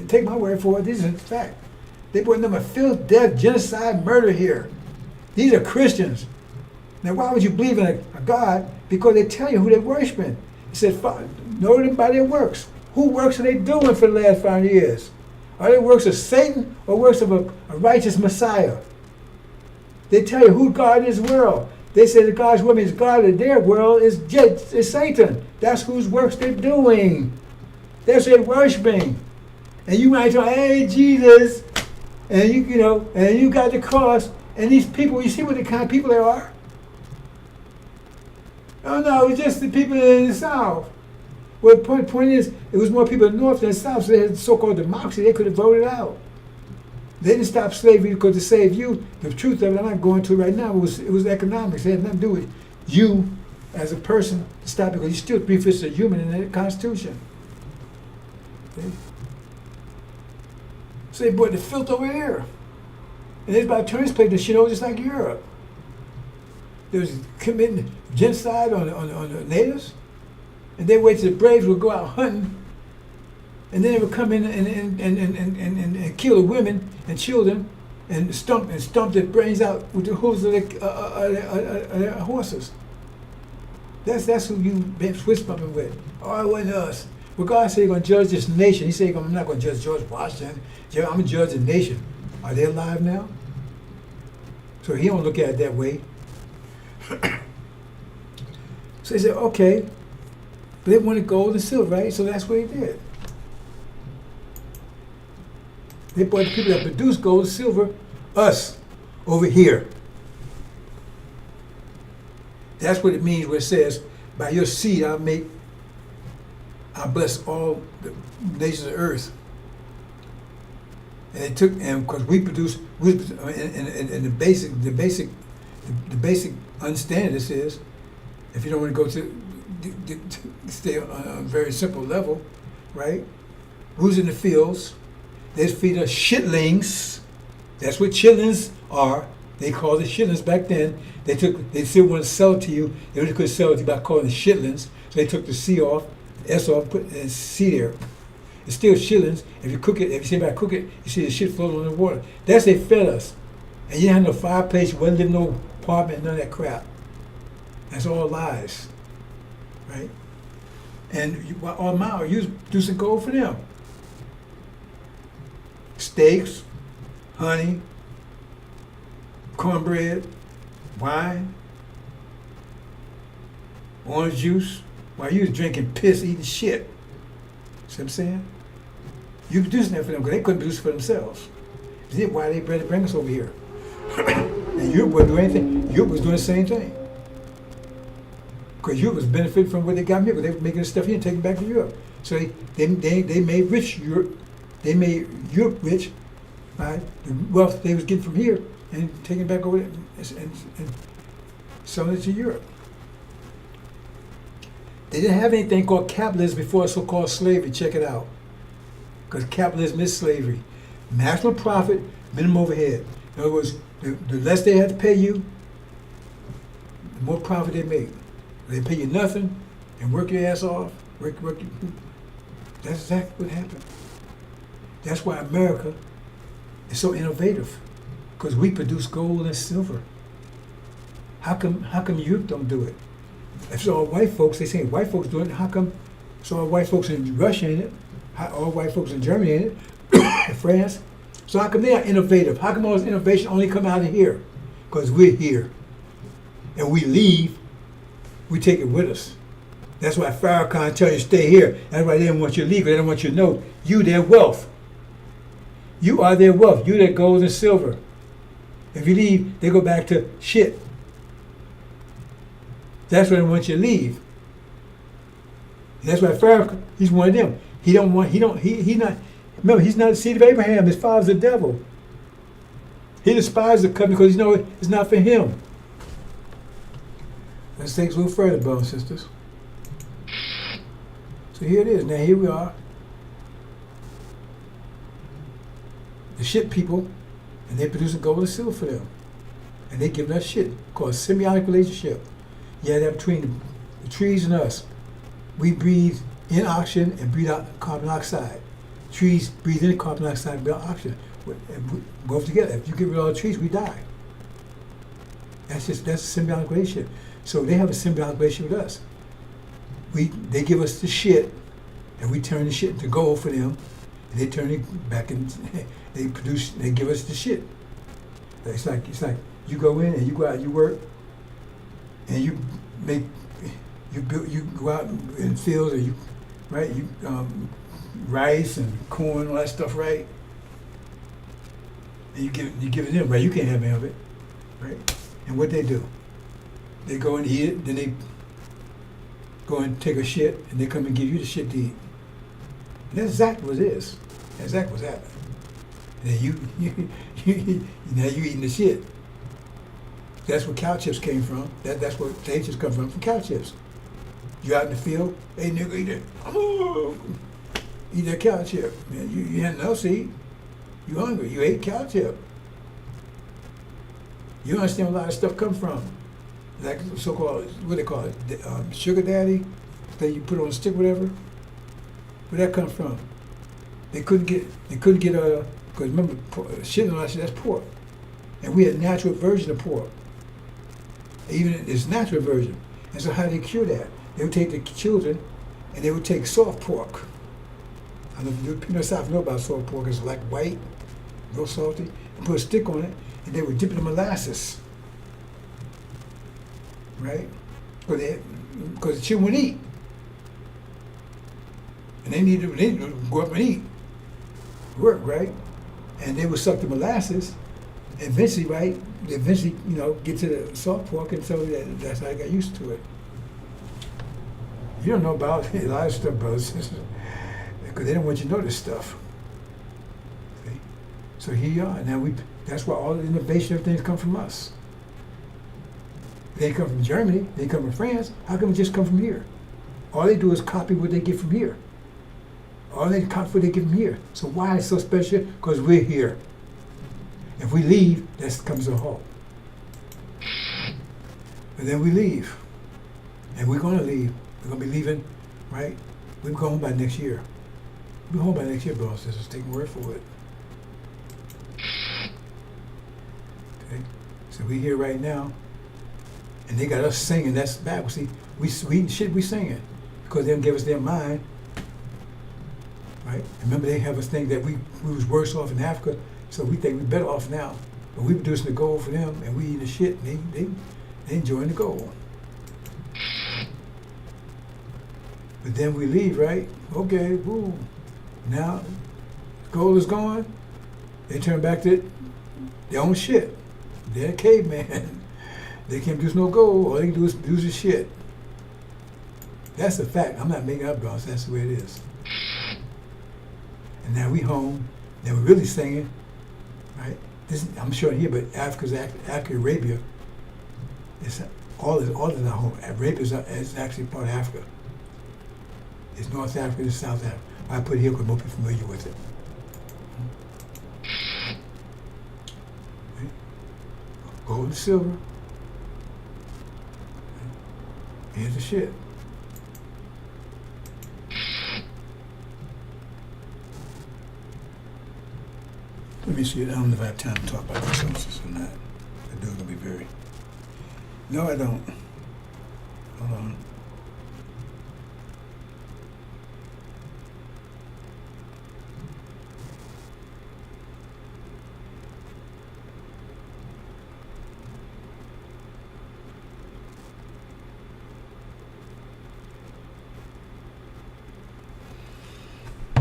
S2: take my word for it, this is a fact. They brought them a filth, death, genocide, murder here. These are Christians. Now why would you believe in a God? Because they tell you who they're worshiping. He said, know them by their works. Who works are they doing for the last 5 years? Are they works of Satan or works of a righteous Messiah? They tell you who God is in the world. They say that God's woman is God and their world is Satan. That's whose works they're doing. That's what they're worshiping. And you might say, hey, Jesus, and you know, and you got the cross, and these people, you see what the kind of people they are? Oh no, it's just the people in the South. Well, the point is, it was more people in the North than the South, so they had so-called democracy, they could have voted out. They didn't stop slavery because to save you. The truth of it, I'm not going to it right now, it was economics. It had nothing to do with you as a person to stop it, because you're still 3/5 of human in the Constitution. Okay? So they brought the filth over here. And it's about to turn this place to shit over just like Europe. There was committing genocide on the natives, and they wait till the braves would go out hunting, and then they would come in and kill the women and children and stomp their brains out with the hooves of their horses. That's who you been Swiss bumping with. Oh, it wasn't us. Well, God said He's going to judge this nation. He said, I'm not going to judge George Washington. I'm going to judge the nation. Are they alive now? So He don't look at it that way. So He said, okay. But they wanted gold and silver, right? So that's what He did. They brought the people that produce gold and silver, us, over here. That's what it means where it says, by your seed I'll bless all the nations of the earth. And they took, and because we produce, and the basic understanding of this is, if you don't want to go to stay on a very simple level, right? Who's in the fields? They feed us shitlings. That's what chitlins are. They called it shitlins back then. They still want to sell it to you. They only could sell it to you by calling it shitlins. So they took the C off, S off, put a C there. It's still shillings. If you cook it, if you see anybody cook it, you see the shit floating on the water. That's they fed us. And you didn't have no fireplace, you wasn't living in no apartment, none of that crap. That's all lies. Right? And all mile, you was producing gold for them. Steaks, honey, cornbread, wine, orange juice, while you was drinking piss, eating shit. See what I'm saying? You producing that for them because they couldn't produce it for themselves. Is it why they bring us over here? And Europe wouldn't do anything. Europe was doing the same thing. Because Europe was benefiting from what they got here, because they were making the stuff here and taking it back to Europe. So they made rich Europe. They made Europe rich by the wealth they was getting from here and taking it back over there and selling it to Europe. They didn't have anything called capitalism before so-called slavery. Check it out. Because capitalism is slavery. Maximum profit, minimum overhead. In other words, the less they have to pay you, the more profit they make. They pay you nothing and work your ass off. That's exactly what happened. That's why America is so innovative, because we produce gold and silver. How come Europe don't do it? If it's all white folks, they say white folks doing it. How come it's all white folks in Russia in it? All white folks in Germany in it? France? So how come they are innovative? How come all this innovation only come out of here? Because we're here. And we leave, we take it with us. That's why Farrakhan tell you to stay here. That's why they don't want you to leave. They don't want you to know you their wealth. You are their wealth. You their gold and silver. If you leave, they go back to shit. That's why they want you to leave. And that's why Farrakhan, he's one of them. He don't want. He not. Remember, he's not the seed of Abraham. His father's the devil. He despises the covenant because it's not for him. Let's take it a little further, brothers and sisters. So here it is. Now here we are. The shit people, and they produce gold and silver for them. And they give us shit called symbiotic relationship. Yeah, that between the trees and us. We breathe in oxygen and breathe out carbon dioxide. Trees breathe in carbon dioxide and breathe out oxygen. Both together. If you get rid of all the trees, we die. That's a symbiotic relationship. So they have a symbiotic relationship with us. They give us the shit, and we turn the shit into gold for them, and they turn it back in. They give us the shit. It's like you go in and you go out and you work, and you go out in fields and you rice and corn, all that stuff, right? And you give it them, right? You can't have any of it, right? And what they do? They go and eat it, then they go and take a shit, and they come and give you the shit to eat. And that's exactly what it is. That's exactly what's happening. And then now you eating the shit. That's where cow chips came from. That's where potato chips come from cow chips. You out in the field, hey nigga, eat it. Oh, eat that cow chip. Man, you had nothing else to eat. You hungry, you ate cow chip. You understand where a lot of stuff come from. Like so-called, what they call it, sugar daddy, that you put on a stick, whatever. Where'd that come from? They couldn't get, because remember, shit and all that shit, that's pork. And we had a natural version of pork. Even it's natural version. And so how do they cure that? They would take the children and they would take soft pork. I don't know if people in the South know about soft pork. It's like white, real salty, and put a stick on it, and they would dip it in molasses. Right? Because the children would eat. And they needed to go up and eat. Work, right? And they would suck the molasses. Eventually, right? They eventually, get to the salt pork, and so that's how I got used to it. You don't know about a lot of stuff, brothers and sisters, because they don't want you to know this stuff. Okay? So here you are. Now that's why all the innovation, everything come from us. They come from Germany, they come from France. How come it just come from here? All they do is copy what they get from here. All they copy what they get from here. So why is it so special? Because we're here. If we leave, that comes to a halt. And then we leave. And we're going to leave. We're going to be leaving, right? We'll be home by next year. We'll be home by next year, bro. So just take my word for it. Okay? So we're here right now. And they got us singing. That's bad. See, we singing. Because they don't give us their mind. Right? Remember, they have us think that we was worse off in Africa. So we think we're better off now. But we producing the gold for them, and we eating the shit, and they enjoying the gold. But then we leave, right? Okay, woo. Now, gold is gone. They turn back to their own shit. They're a caveman. They can't produce no gold. All they can do is produce the shit. That's a fact. I'm not making up, brothers. That's the way it is. And now we home. Now we're really singing. Right? I'm showing here, but Africa, Arabia, all is not home. Arabia is actually part of Africa. It's North Africa, it's South Africa. I put it here because most people are familiar with it. Right? Gold and silver. Here's the shit. Let me see. I don't know if I have time to talk about this or not. That dude's gonna be very. No, I don't. Hold on.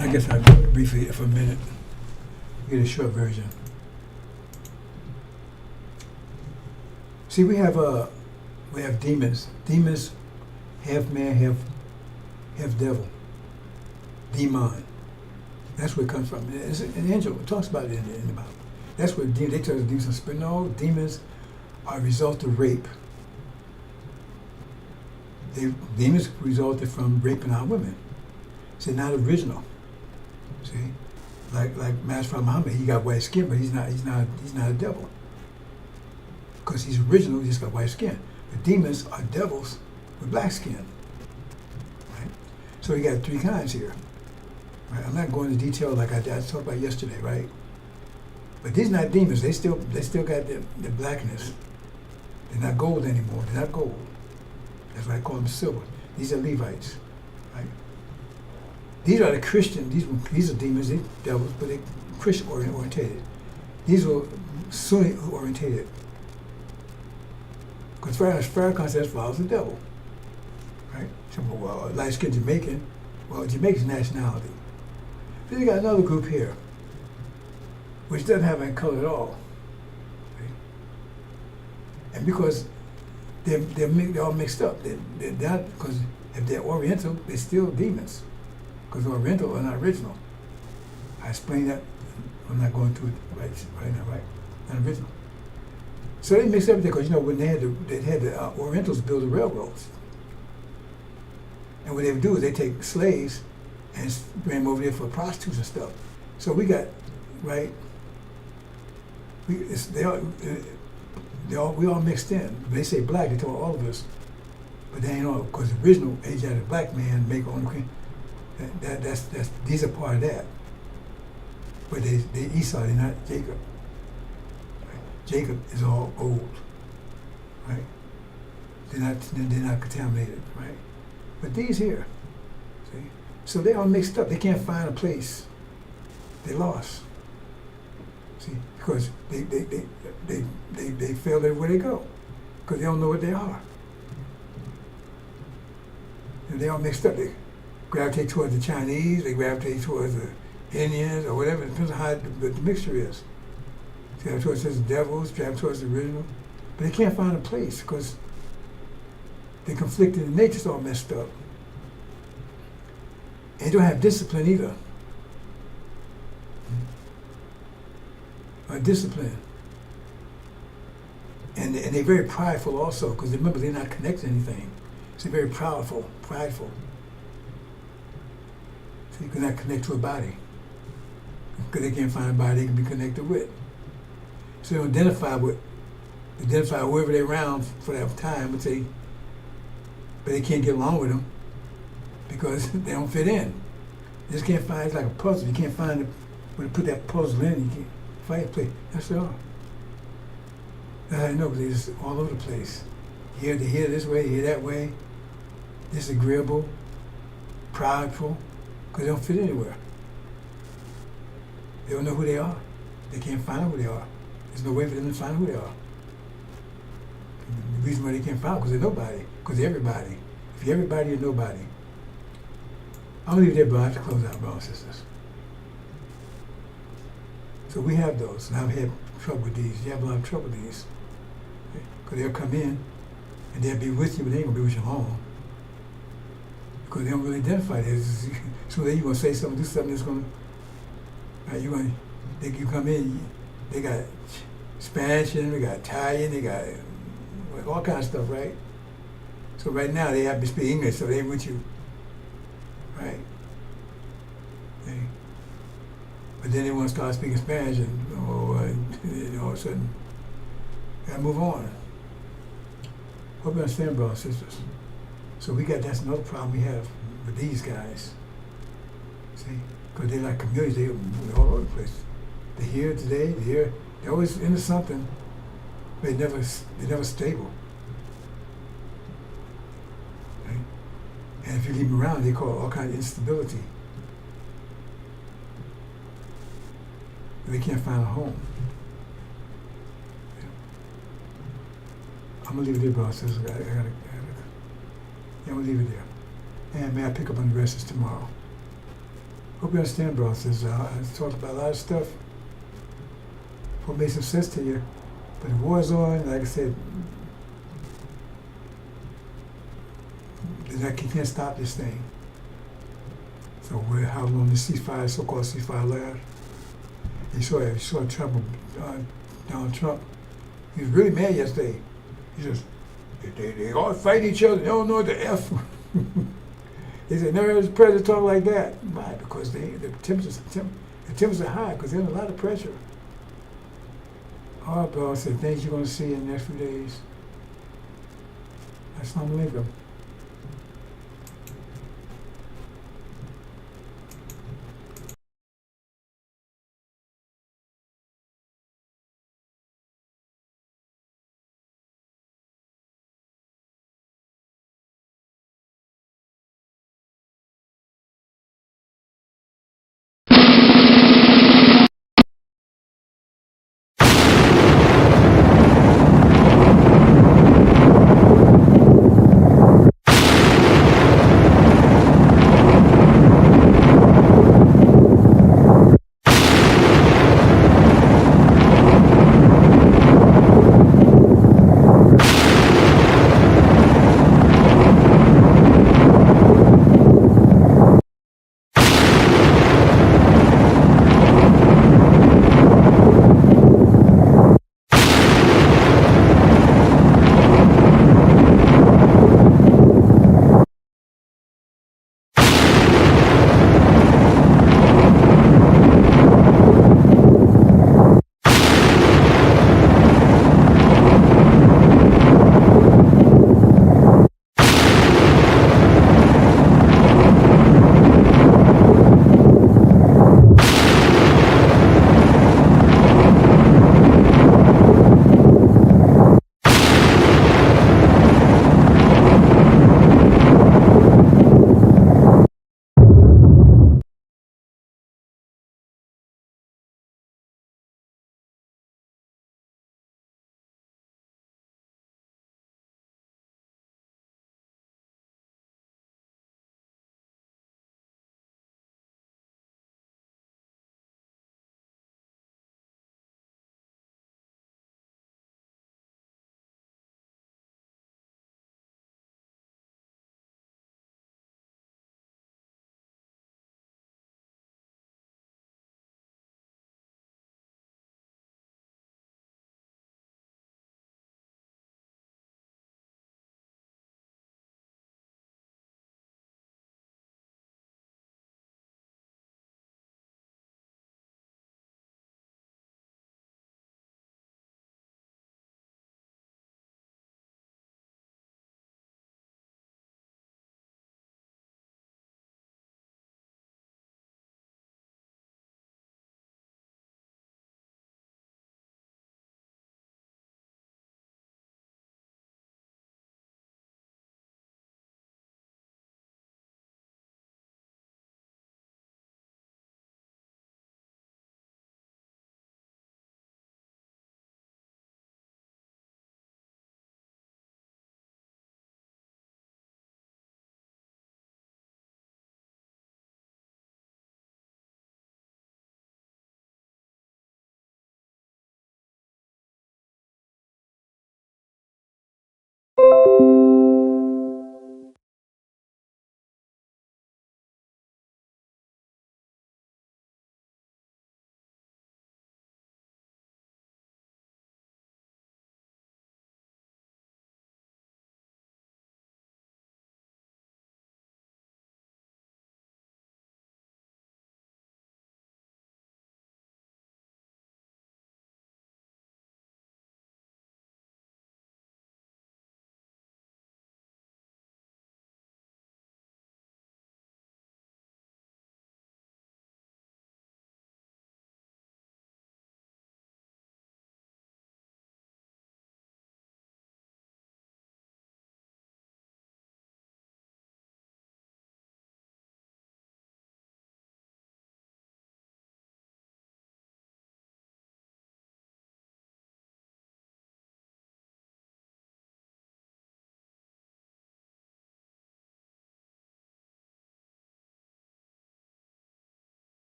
S2: I guess I'll go briefly for a minute. Get a short version. See, we have demons. Demons, half man, half devil. demon. That's where it comes from. It's an angel. It talks about it in the Bible. That's where they tell us demons are spirit. No, demons are a result of rape. Demons resulted from raping our women. See, not original. See, like Master Muhammad, he got white skin, but he's not a devil. Because he's original, he just got white skin. The demons are devils with black skin. Right? So you got three kinds here. Right? I'm not going into detail like I talked about yesterday, right? But these are not demons. They still got the blackness. They're not gold anymore. They're not gold. That's why I call them silver. These are Levites, right? These are the Christian. These are demons. They're devils, but they're Christian orientated. These are Sunni orientated. Because Farrakhan says follows the devil, right? So, well, light-skinned Jamaican. Well, Jamaican's nationality. Then you got another group here, which doesn't have any color at all, right? And because they're all mixed up. They're not, because if they're Oriental, they're still demons. Because Oriental are not original. I explained that. I'm not going to it right now, right? Not original. So they mixed everything because when they had the Orientals build the railroads, and what they would do is they take slaves and bring them over there for prostitutes and stuff. So we got right. We all mixed in. They say black, they told all of us, but they ain't all, because the original Asiatic black man make on the queen. That's these are part of that. But they Esau, they're not Jacob. Right? Jacob is all old, right? They're not contaminated, right? But these here, see, so they all mixed up. They can't find a place. They lost. See, because they fail everywhere they go, because they don't know what they are. And they all mixed up. They gravitate towards the Chinese, they gravitate towards the Indians, or whatever. It depends on how the mixture is. They gravitate towards the devils, gravitate towards the original. But they can't find a place, because they conflicted in nature's all messed up. And they don't have discipline either. Discipline. And they're very prideful also, because remember, they're not connected to anything. So they're very prideful. So you cannot connect to a body, because they can't find a body they can be connected with. So they don't identify whoever they're around for that time, but they can't get along with them because they don't fit in. You just can't find, it's like a puzzle. You can't find where to put that puzzle in. You can't play. That's all. That's how I know, because they're just all over the place. Here this way, here that way. Disagreeable, prideful, because they don't fit anywhere. They don't know who they are. They can't find out who they are. There's no way for them to find out who they are. The reason why they can't find out, because they're nobody, because they're everybody. If you're everybody, you're nobody. I'm going to leave it there, but I have to close out, brothers and sisters. So we have those, and I've had trouble with these. You have a lot of trouble with these. Because they'll come in, and they'll be with you, but they ain't going to be with you long. Because they don't really identify this. So then you're going to say something, do something that's going to, you come in, they got Spanish in them, they got Italian, they got all kinds of stuff, right? So right now they have to speak English, so they ain't with you, right? But then they want to start speaking Spanish, and all of a sudden, gotta move on. Hope you understand, brothers and sisters. So that's another problem we have with these guys. See, because they're like communities, they're all over the place. They're here today, they're always into something, but they're never stable. Right? And if you leave them around, they call all kinds of instability. They can't find a home. I'm gonna leave it there, brothers and sisters. I'm gonna leave it there. And may I pick up on the rest tomorrow. Hope you understand, brothers and sisters. I talked about a lot of stuff. Hope it made some sense to you. But the war's on, like I said, you can't stop this thing. So how long the ceasefire, so-called ceasefire lasts. You saw Trump, Donald Trump. He was really mad yesterday. He just, they all fight each other. They don't know what the F. He said, never heard the president talk like that. Why? Because the temps are high because there's a lot of pressure. All right, bro. I said, things you're going to see in the next few days. Assalamu alaikum.